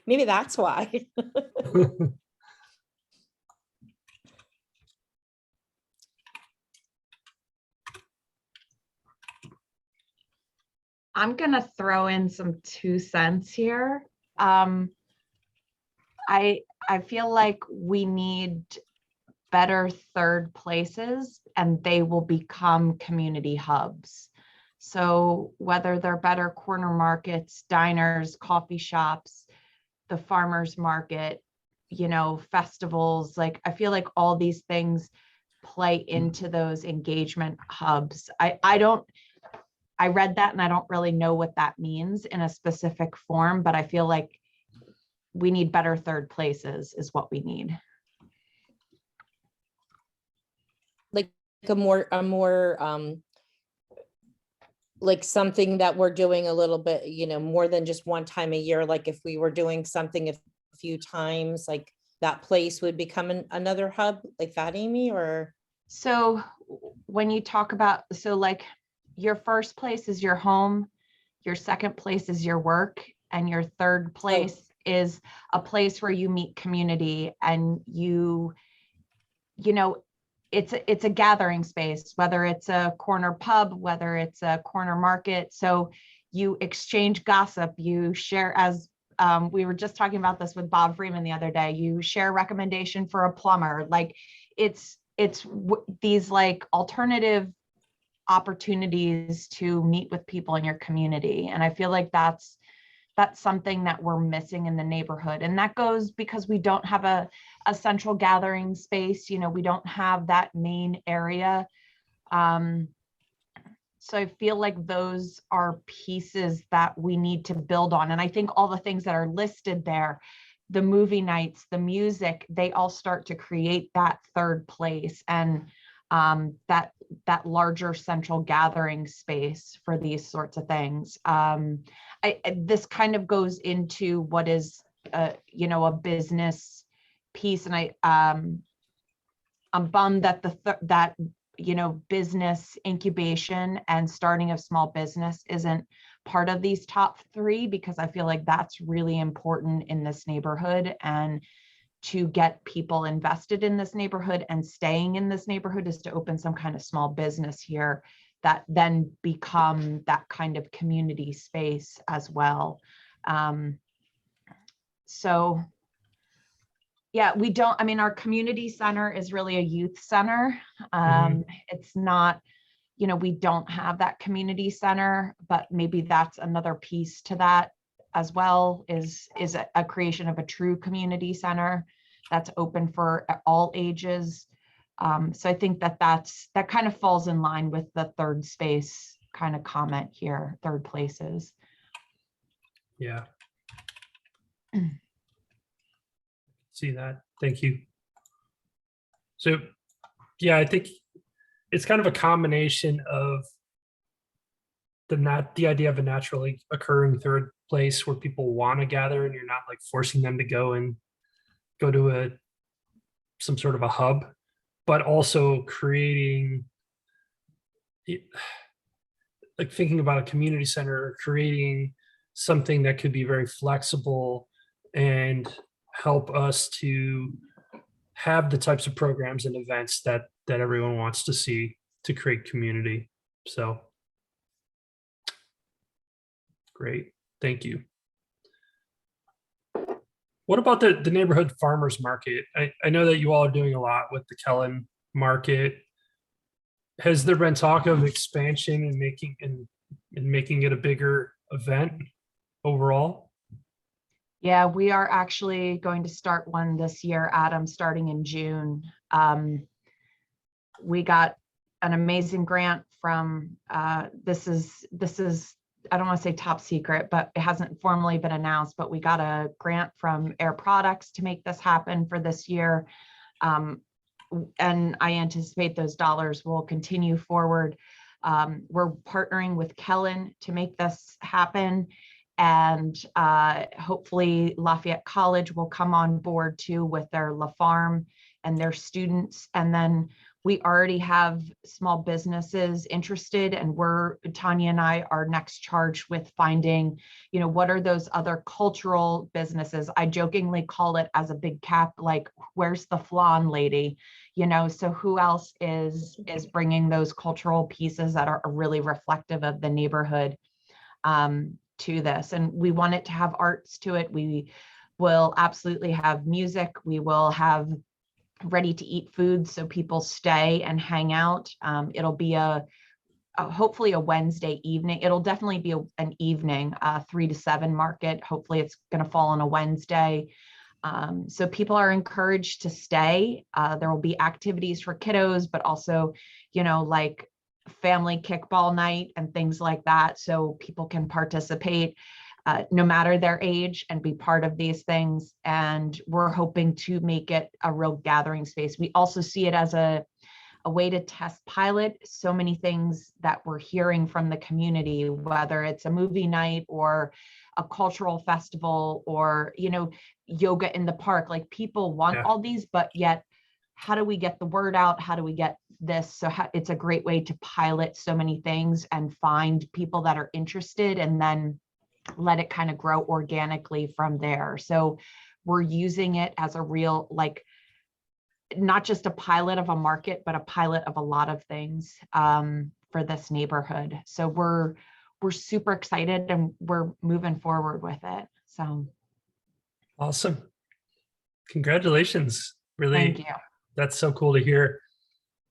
Maybe that's why. I'm gonna throw in some 2 cents here. I feel like we need better third places and they will become community hubs. So whether they're better corner markets, diners, coffee shops, the farmers market, you know, festivals, like I feel like all these things play into those engagement hubs. I read that and I don't really know what that means in a specific form, but I feel like we need better third places is what we need. Like a more like something that we're doing a little bit, you know, more than just one time a year. Like if we were doing something a few times, like that place would become another hub like that, Amy? Or so when you talk about, so like your first place is your home, your second place is your work, and your third place is a place where you meet community and you know, it's a gathering space, whether it's a corner pub, whether it's a corner market. So you exchange gossip, you share, as we were just talking about this with Bob Freeman the other day, you share a recommendation for a plumber. Like it's these like alternative opportunities to meet with people in your community. And I feel like that's something that we're missing in the neighborhood. And that goes because we don't have a central gathering space. You know, we don't have that main area. So I feel like those are pieces that we need to build on. And I think all the things that are listed there, the movie nights, the music, they all start to create that third place and that larger central gathering space for these sorts of things. This kind of goes into what is, you know, a business piece. And I'm bummed that that you know, business incubation and starting of small business isn't part of these top 3, because I feel like that's really important in this neighborhood. And to get people invested in this neighborhood and staying in this neighborhood is to open some kind of small business here that then become that kind of community space as well. So yeah, we don't, I mean, our community center is really a youth center. It's not, you know, we don't have that community center, but maybe that's another piece to that as well, is a creation of a true community center that's open for all ages. So I think that kind of falls in line with the third space kind of comment here, third places. Yeah. See that. Thank you. So, yeah, I think it's kind of a combination of the idea of a naturally occurring third place where people want to gather and you're not like forcing them to go to some sort of a hub, but also creating, like thinking about a community center, creating something that could be very flexible and help us to have the types of programs and events that everyone wants to see to create community. So great, thank you. What about the neighborhood farmers market? I know that you all are doing a lot with the Kellen market. Has there been talk of expansion and making it a bigger event overall? Yeah, we are actually going to start one this year, Adam, starting in June. We got an amazing grant from, this is, I don't want to say top secret, but it hasn't formally been announced, but we got a grant from Air Products to make this happen for this year. And I anticipate those dollars will continue forward. We're partnering with Kellen to make this happen. And hopefully Lafayette College will come on board too with their La Farm and their students. And then we already have small businesses interested, and Tanya and I are next charged with finding, you know, what are those other cultural businesses? I jokingly call it as a big cap, like, where's the flan lady? You know, so who else is bringing those cultural pieces that are really reflective of the neighborhood to this? And we want it to have arts to it. We will absolutely have music. We will have ready to eat food so people stay and hang out. It'll be hopefully a Wednesday evening. It'll definitely be an evening, 3 to 7 market. Hopefully it's going to fall on a Wednesday. So people are encouraged to stay. There will be activities for kiddos, but also, you know, like family kickball night and things like that. So people can participate no matter their age and be part of these things. And we're hoping to make it a real gathering space. We also see it as a way to test pilot so many things that we're hearing from the community, whether it's a movie night or a cultural festival or, you know, yoga in the park. Like, people want all these, but yet how do we get the word out? How do we get this? So it's a great way to pilot so many things and find people that are interested and then let it kind of grow organically from there. So we're using it as a real, like, not just a pilot of a market, but a pilot of a lot of things for this neighborhood. So we're super excited and we're moving forward with it. So awesome. Congratulations. Really, thank you. That's so cool to hear.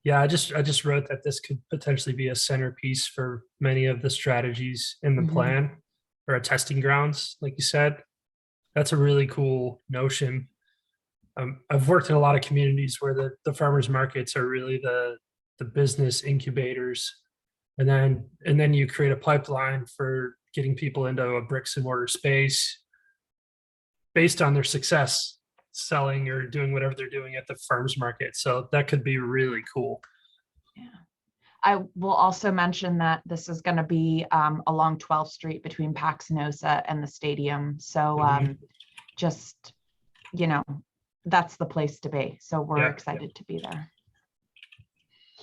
Yeah, I just wrote that this could potentially be a centerpiece for many of the strategies in the Mhm. plan, or a testing grounds, like you said. That's a really cool notion. I've worked in a lot of communities where the farmers markets are really the business incubators, and then you create a pipeline for getting people into a bricks and mortar space based on their success selling or doing whatever they're doing at the farmers market. So that could be really cool. Yeah. I will also mention that this is going to be along 12th Street between Paxinosa and the stadium. So Mhm. just, you know, that's the place to be. So we're Yeah, excited to be there.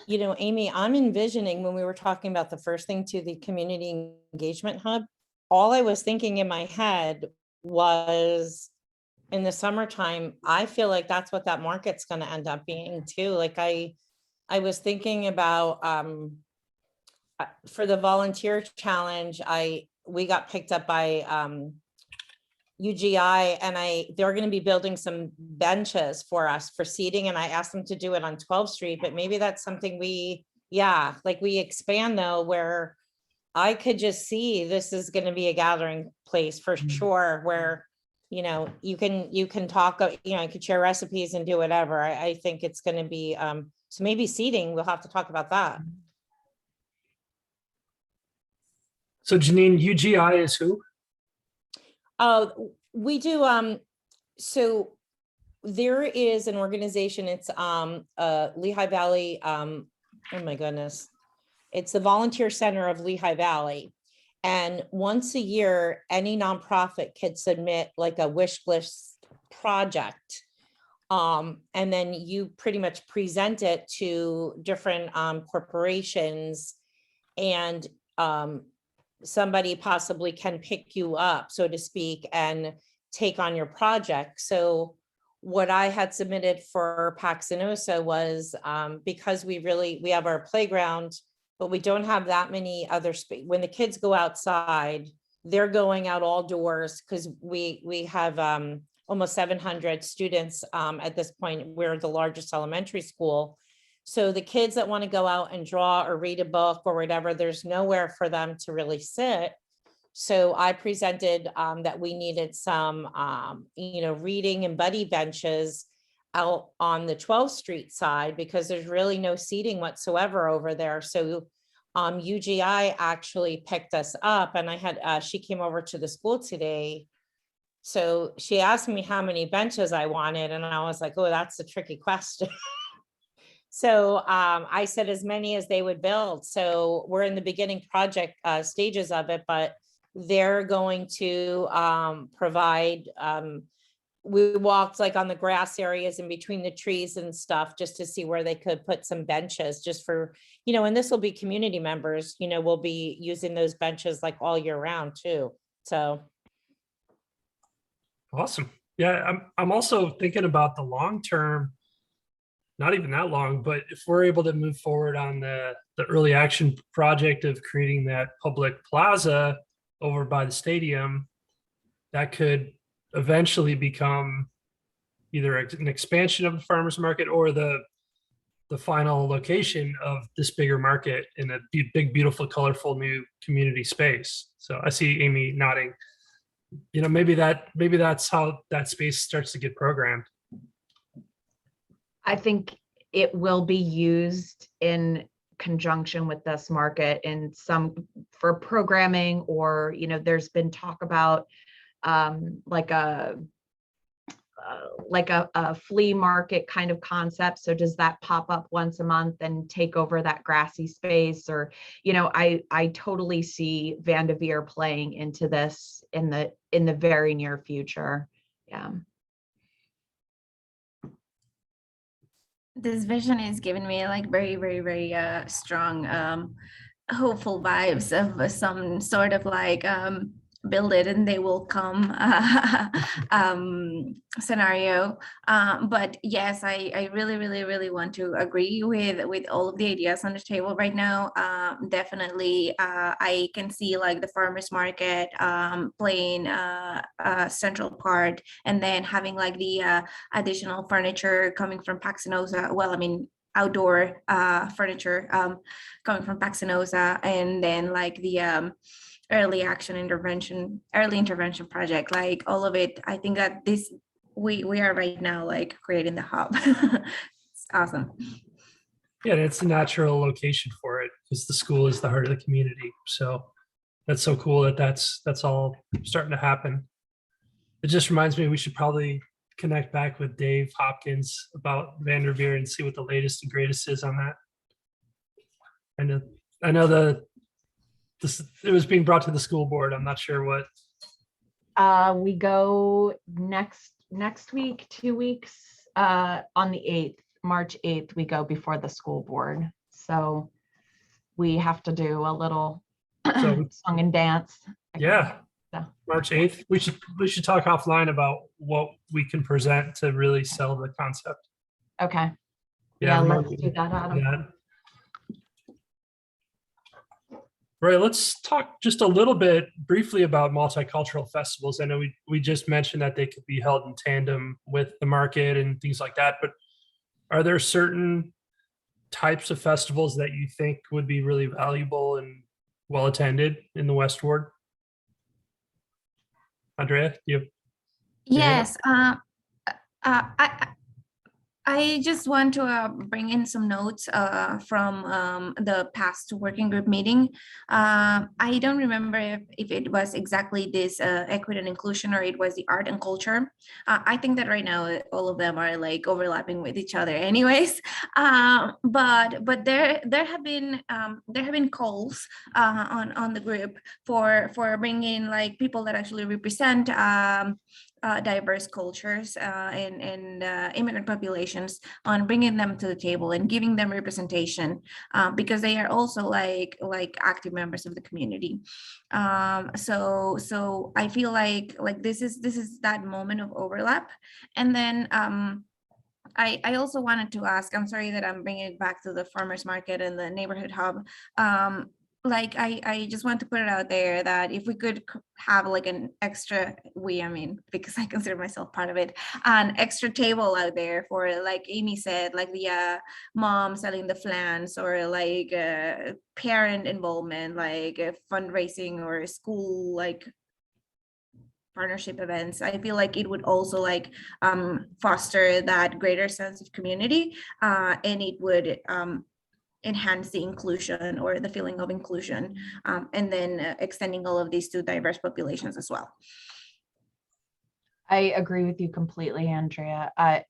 You know, Amy, I'm envisioning when we were talking about the first thing to the community engagement hub, all I was thinking in my head was in the summertime, I feel like that's what that market's going to end up being too. Like I was thinking about for the volunteer challenge, we got picked up by UGI, and they're going to be building some benches for us for seating, and I asked them to do it on 12th Street, but maybe that's something we expand though, where I could just see this is going to be a gathering place for sure, where you know you can talk, you know, you could share recipes and do whatever. I think it's going to be so maybe seating, we'll have to talk about that. So Janine, UGI is who? We do, so there is an organization, it's Lehigh Valley, oh my goodness. It's the Volunteer Center of Lehigh Valley. And once a year, any nonprofit could submit like a wish list project. And then you pretty much present it to different corporations, and somebody possibly can pick you up, so to speak, and take on your project. So what I had submitted for Paxinosa was because we have our playground, but we don't have that many other space. When the kids go outside, they're going out all doors because we have almost 700 students at this point. We're the largest elementary school. So the kids that want to go out and draw or read a book or whatever, there's nowhere for them to really sit. So I presented that we needed some, reading and buddy benches out on the 12th Street side, because there's really no seating whatsoever over there. So UGI actually picked us up, and I had, she came over to the school today. So she asked me how many benches I wanted, and I was like, oh, that's a tricky question. So I said as many as they would build. So we're in the beginning project stages of it, but they're going to provide, we walked like on the grass areas in between the trees and stuff, just to see where they could put some benches just for, and this will be community members, we'll be using those benches like all year round too. So. Awesome. Yeah, I'm also thinking about the long term, not even that long, but if we're able to move forward on the early action project of creating that public plaza over by the stadium, that could eventually become either an expansion of the farmers market or the final location of this bigger market in a big, beautiful, colorful new community space. So I see Amy nodding. Maybe that's how that space starts to get programmed. I think it will be used in conjunction with this market in some for programming, or there's been talk about like a flea market kind of concept. So does that pop up once a month and take over that grassy space? Or I totally see Vanderveer playing into this in the very near future. Yeah. This vision is giving me like very, very, very strong hopeful vibes of some sort of like build it and they will come scenario. But yes, I really, really, really want to agree with all of the ideas on the table right now. Definitely, I can see like the farmers market playing a central part, and then having like the additional furniture coming from Paxinosa. Well, I mean, outdoor furniture coming from Paxenosa, and then like the early intervention project, like all of it. I think that this we are right now like creating the hub. It's awesome. Yeah, and it's a natural location for it because the school is the heart of the community. So that's so cool that that's all starting to happen. It just reminds me we should probably connect back with Dave Hopkins about Vanderveer and see what the latest and greatest is on that. I know it was being brought to the school board. I'm not sure what. We go next week, 2 weeks, on the 8th, March 8th, we go before the school board. So we have to do a little So song and dance. yeah, Yeah. March 8th. We should talk offline about what we can present to really sell the concept. Okay. Yeah, Let's do that, Adam. Yeah. Right, let's talk just a little bit briefly about multicultural festivals. I know we just mentioned that they could be held in tandem with the market and things like that, but are there certain types of festivals that you think would be really valuable and well attended in the West Ward? Andrea, do you have? Yes. I just want to bring in some notes from the past working group meeting. I don't remember if it was exactly this equity and inclusion, or it was the art and culture. I think that right now all of them are like overlapping with each other anyways. But there have been calls on the group for bringing like people that actually represent diverse cultures and immigrant populations, on bringing them to the table and giving them representation, because they are also like active members of the community. So I feel like this is that moment of overlap. And then I also wanted to ask, I'm sorry that I'm bringing it back to the farmers market and the neighborhood hub. Like I just want to put it out there that if we could have like an extra, I mean, because I consider myself part of it, an extra table out there for, like Amy said, like the mom selling the flans, or like parent involvement, like fundraising or school like partnership events. I feel like it would also like foster that greater sense of community, and it would enhance the inclusion or the feeling of inclusion, and then extending all of these to diverse populations as well. I agree with you completely, Andrea. I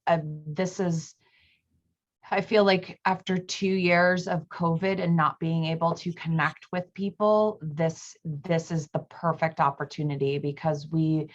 feel like after 2 years of COVID and not being able to connect with people, this is the perfect opportunity, because the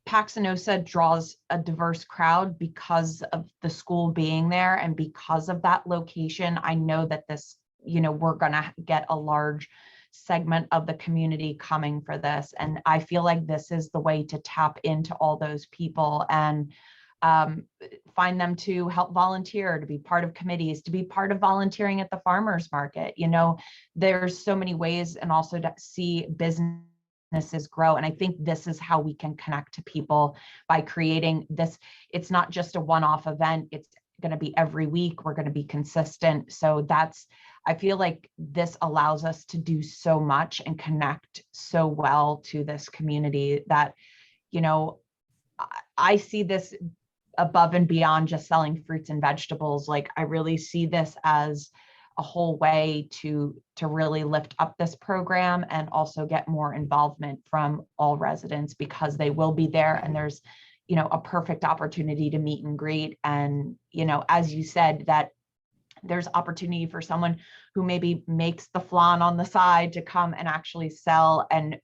Paxenosa draws a diverse crowd because of the school being there, and because of that location. I know that this, we're going to get a large segment of the community coming for this. And I feel like this is the way to tap into all those people and find them to help volunteer, to be part of committees, to be part of volunteering at the farmers market. There's so many ways, and also to see businesses grow. And I think this is how we can connect to people, by creating this. It's not just a one-off event. It's going to be every week. We're going to be consistent. So I feel like this allows us to do so much and connect so well to this community that, I see this above and beyond just selling fruits and vegetables. Like, I really see this as a whole way to really lift up this program, and also get more involvement from all residents, because they will be there, and there's a perfect opportunity to meet and greet. And as you said, that there's opportunity for someone who maybe makes the flan on the side to come and actually sell and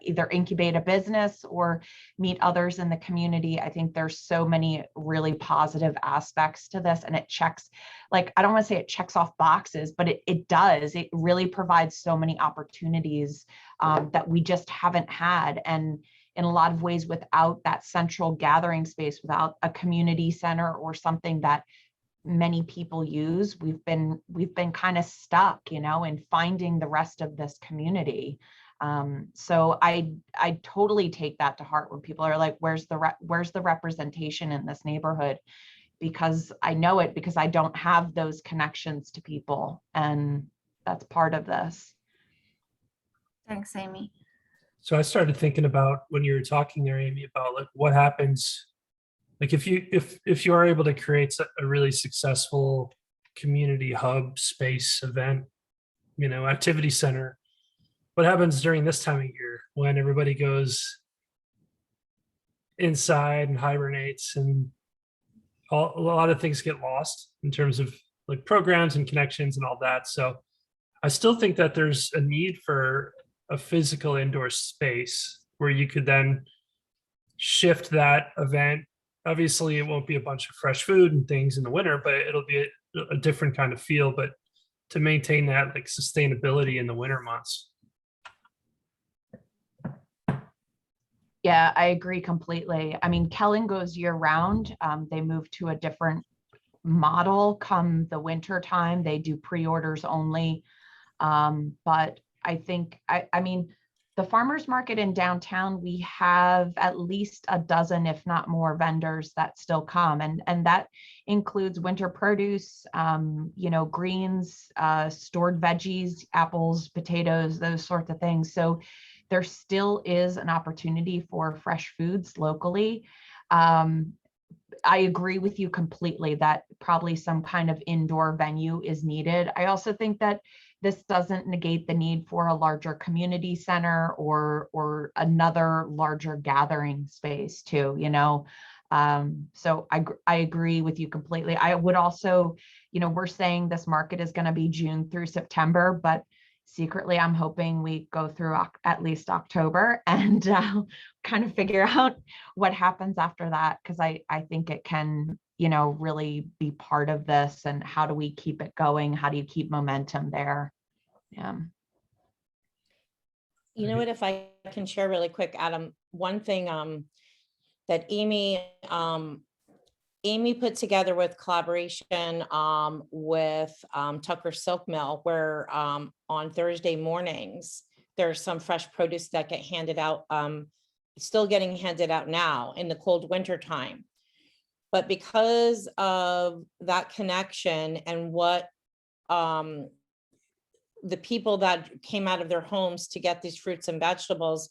either incubate a business or meet others in the community. I think there's so many really positive aspects to this, and it checks, like, I don't want to say it checks off boxes, but it does. It really provides so many opportunities that we just haven't had. And in a lot of ways, without that central gathering space, without a community center or something that many people use, we've been kind of stuck, in finding the rest of this community. So I totally take that to heart when people are like, where's the representation in this neighborhood? because I know it, because I don't have those connections to people. And that's part of this. Thanks, Amy. So I started thinking about when you were talking there, Amy, about like what happens, like if you are able to create a really successful community hub space event, activity center, what happens during this time of year when everybody goes inside and hibernates and a lot of things get lost in terms of like programs and connections and all that. So I still think that there's a need for a physical indoor space where you could then shift that event. Obviously, it won't be a bunch of fresh food and things in the winter, but it'll be a different kind of feel. But to maintain that like sustainability in the winter months. Yeah, I agree completely. I mean, Kellen goes year round. They moved to a different model come the winter time. They do pre-orders only. But I think, I mean, the farmers market in downtown, we have at least a dozen, if not more, vendors that still come. And that includes winter produce, greens, stored veggies, apples, potatoes, those sorts of things. So there still is an opportunity for fresh foods locally. I agree with you completely that probably some kind of indoor venue is needed. I also think that this doesn't negate the need for a larger community center or another larger gathering space too, So I agree with you completely. I would also, we're saying this market is going to be June through September, but secretly I'm hoping we go through at least October and kind of figure out what happens after that, because I think it can really be part of this. And how do we keep it going? How do you keep momentum there? Yeah. You know what, if I can share really quick, Adam, one thing that Amy put together with collaboration with Tucker Silk Mill, where on Thursday mornings, there's some fresh produce that get handed out, still getting handed out now in the cold winter time. But because of that connection and what the people that came out of their homes to get these fruits and vegetables,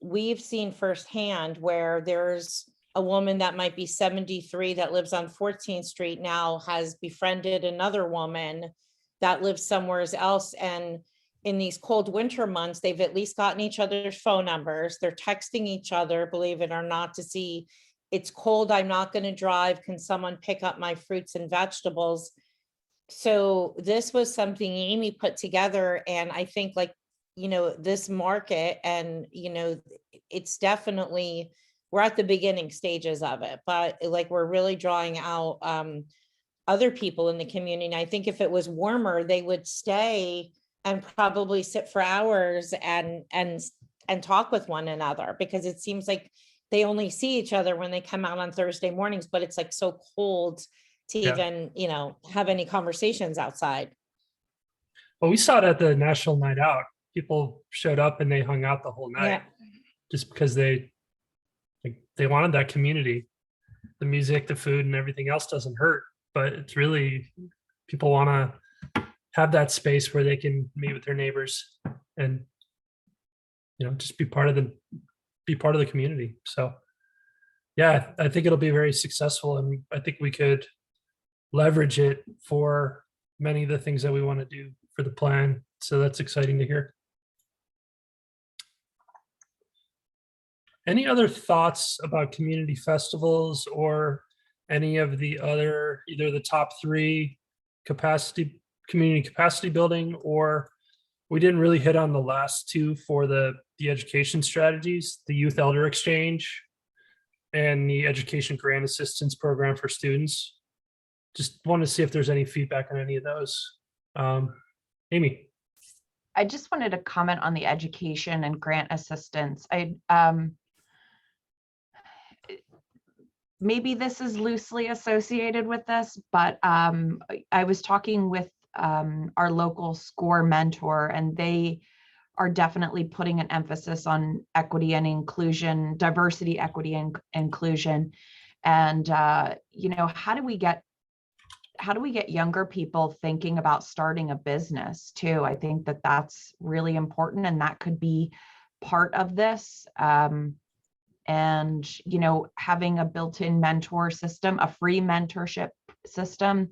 we've seen firsthand where there's a woman that might be 73 that lives on 14th Street now has befriended another woman that lives somewhere else. And in these cold winter months, they've at least gotten each other's phone numbers. They're texting each other, believe it or not, to see, it's cold, I'm not going to drive. Can someone pick up my fruits and vegetables? So this was something Amy put together. And I think this market and, it's definitely, we're at the beginning stages of it, but we're really drawing out other people in the community. And I think if it was warmer, they would stay and probably sit for hours and talk with one another, because it seems like they only see each other when they come out on Thursday mornings, but it's so cold to even, have any conversations outside. Well, we saw it at the National Night Out. People showed up and they hung out the whole night just because they wanted that community. The music, the food, and everything else doesn't hurt, but it's really, people want to have that space where they can meet with their neighbors and just be part of the community. So yeah, I think it'll be very successful, and I think we could leverage it for many of the things that we want to do for the plan. So that's exciting to hear. Any other thoughts about community festivals or any of the other, either the top 3 community capacity building, or we didn't really hit on the last 2 for the education strategies, the youth elder exchange and the education grant assistance program for students. Just want to see if there's any feedback on any of those. Amy. I just wanted to comment on the education and grant assistance. Maybe this is loosely associated with this, but I was talking with our local SCORE mentor, and they are definitely putting an emphasis on equity and inclusion, diversity, equity, and inclusion. And, how do we get younger people thinking about starting a business too? I think that that's really important, and that could be part of this. And, having a built-in mentor system, a free mentorship system,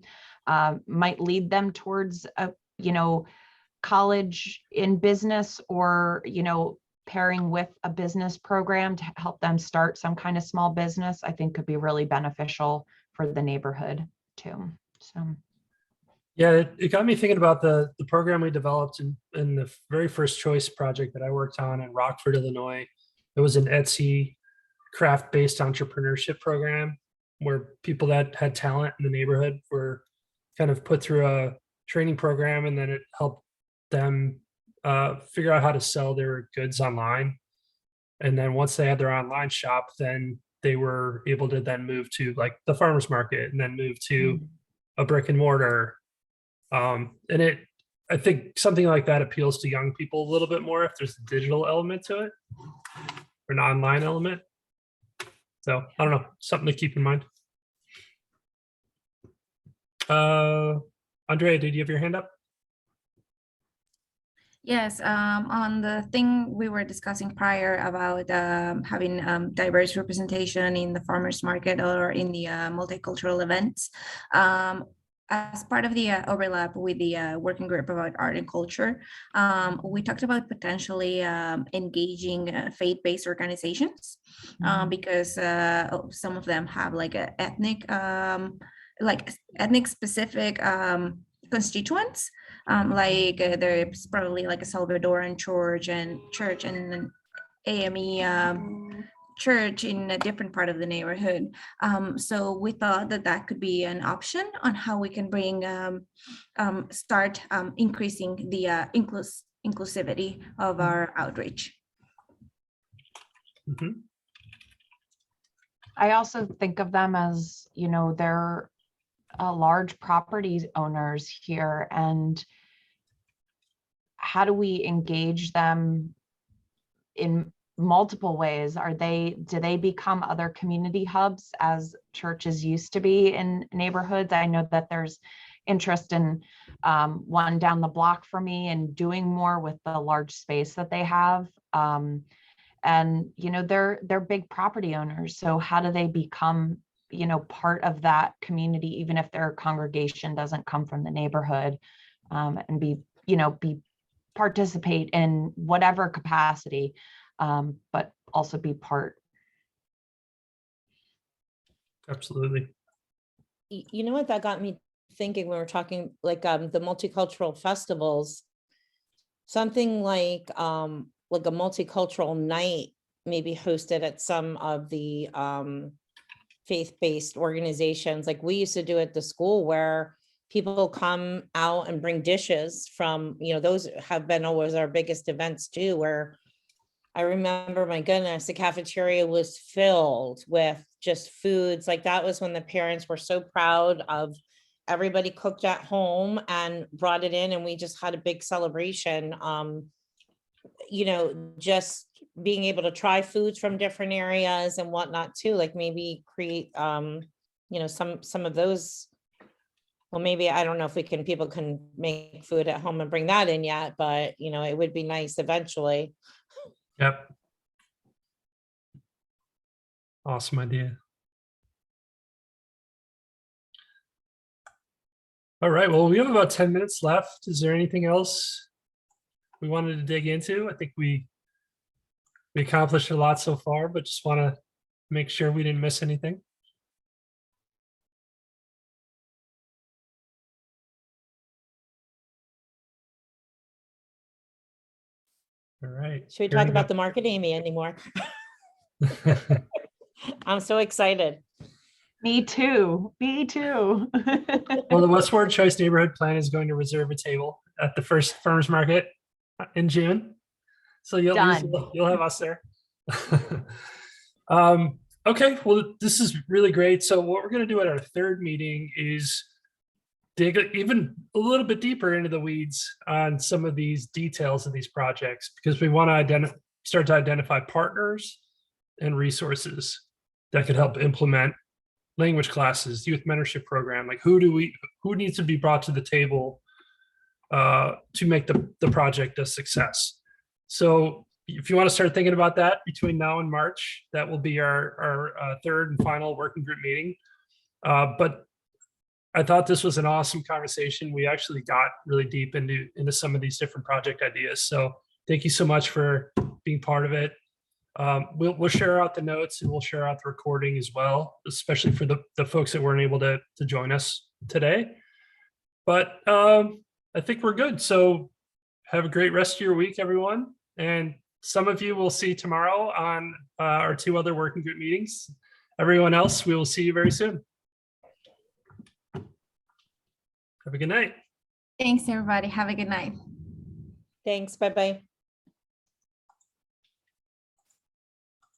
might lead them towards a, college in business, or, pairing with a business program to help them start some kind of small business, I think could be really beneficial for the neighborhood too. So. Yeah, it got me thinking about the program we developed in the very first choice project that I worked on in Rockford, Illinois. It was an Etsy craft-based entrepreneurship program where people that had talent in the neighborhood were kind of put through a training program, and then it helped them figure out how to sell their goods online. And then once they had their online shop, then they were able to then move to like the farmer's market and then move to a brick and mortar. And I think something like that appeals to young people a little bit more if there's a digital element to it or an online element. So I don't know, something to keep in mind. Andrea, did you have your hand up? Yes, on the thing we were discussing prior about having diverse representation in the farmers market or in the multicultural events. As part of the overlap with the working group about art and culture, we talked about potentially engaging faith-based organizations because some of them have like a ethnic specific constituents. There's probably like a Salvadoran church and an AME church in a different part of the neighborhood. So we thought that could be an option on how we can bring start increasing the inclusivity of our outreach. Mm-hmm. I also think of them as, they're large property owners here, and how do we engage them in multiple ways? Do they become other community hubs as churches used to be in neighborhoods? I know that there's interest in one down the block for me and doing more with the large space that they have. And they're big property owners. So how do they become part of that community, even if their congregation doesn't come from the neighborhood, and participate in whatever capacity, but also be part. Absolutely. You know what, that got me thinking when we're talking like the multicultural festivals, something like a multicultural night maybe hosted at some of the faith-based organizations like we used to do at the school, where people come out and bring dishes from, those have been always our biggest events too, where I remember, my goodness, the cafeteria was filled with just foods. Like that was when the parents were so proud of everybody cooked at home and brought it in, and we just had a big celebration. Just being able to try foods from different areas and whatnot too, like maybe create, some of those. Well, maybe, I don't know if people can make food at home and bring that in yet, but it would be nice eventually. Yep. Awesome idea. All right, well, we have about 10 minutes left. Is there anything else we wanted to dig into? I think we accomplished a lot so far, but just want to make sure we didn't miss anything. All right. Should we talk about the market, Amy, anymore? I'm so excited. Me too. Well, the Westward Choice Neighborhood Plan is going to reserve a table at the first farmers market in June. So you'll have us there. Okay, well, this is really great. So what we're going to do at our third meeting is dig even a little bit deeper into the weeds on some of these details of these projects, because we want to start to identify partners and resources that could help implement language classes, youth mentorship program, like who needs to be brought to the table to make the project a success. So if you want to start thinking about that between now and March, that will be our third and final working group meeting. But I thought this was an awesome conversation. We actually got really deep into some of these different project ideas. So thank you so much for being part of it. We'll share out the notes and we'll share out the recording as well, especially for the folks that weren't able to join us today. But I think we're good. So have a great rest of your week, everyone. And some of you will see tomorrow on our 2 other working group meetings. Everyone else, we will see you very soon. Have a good night. Thanks, everybody. Have a good night. Thanks. Bye-bye.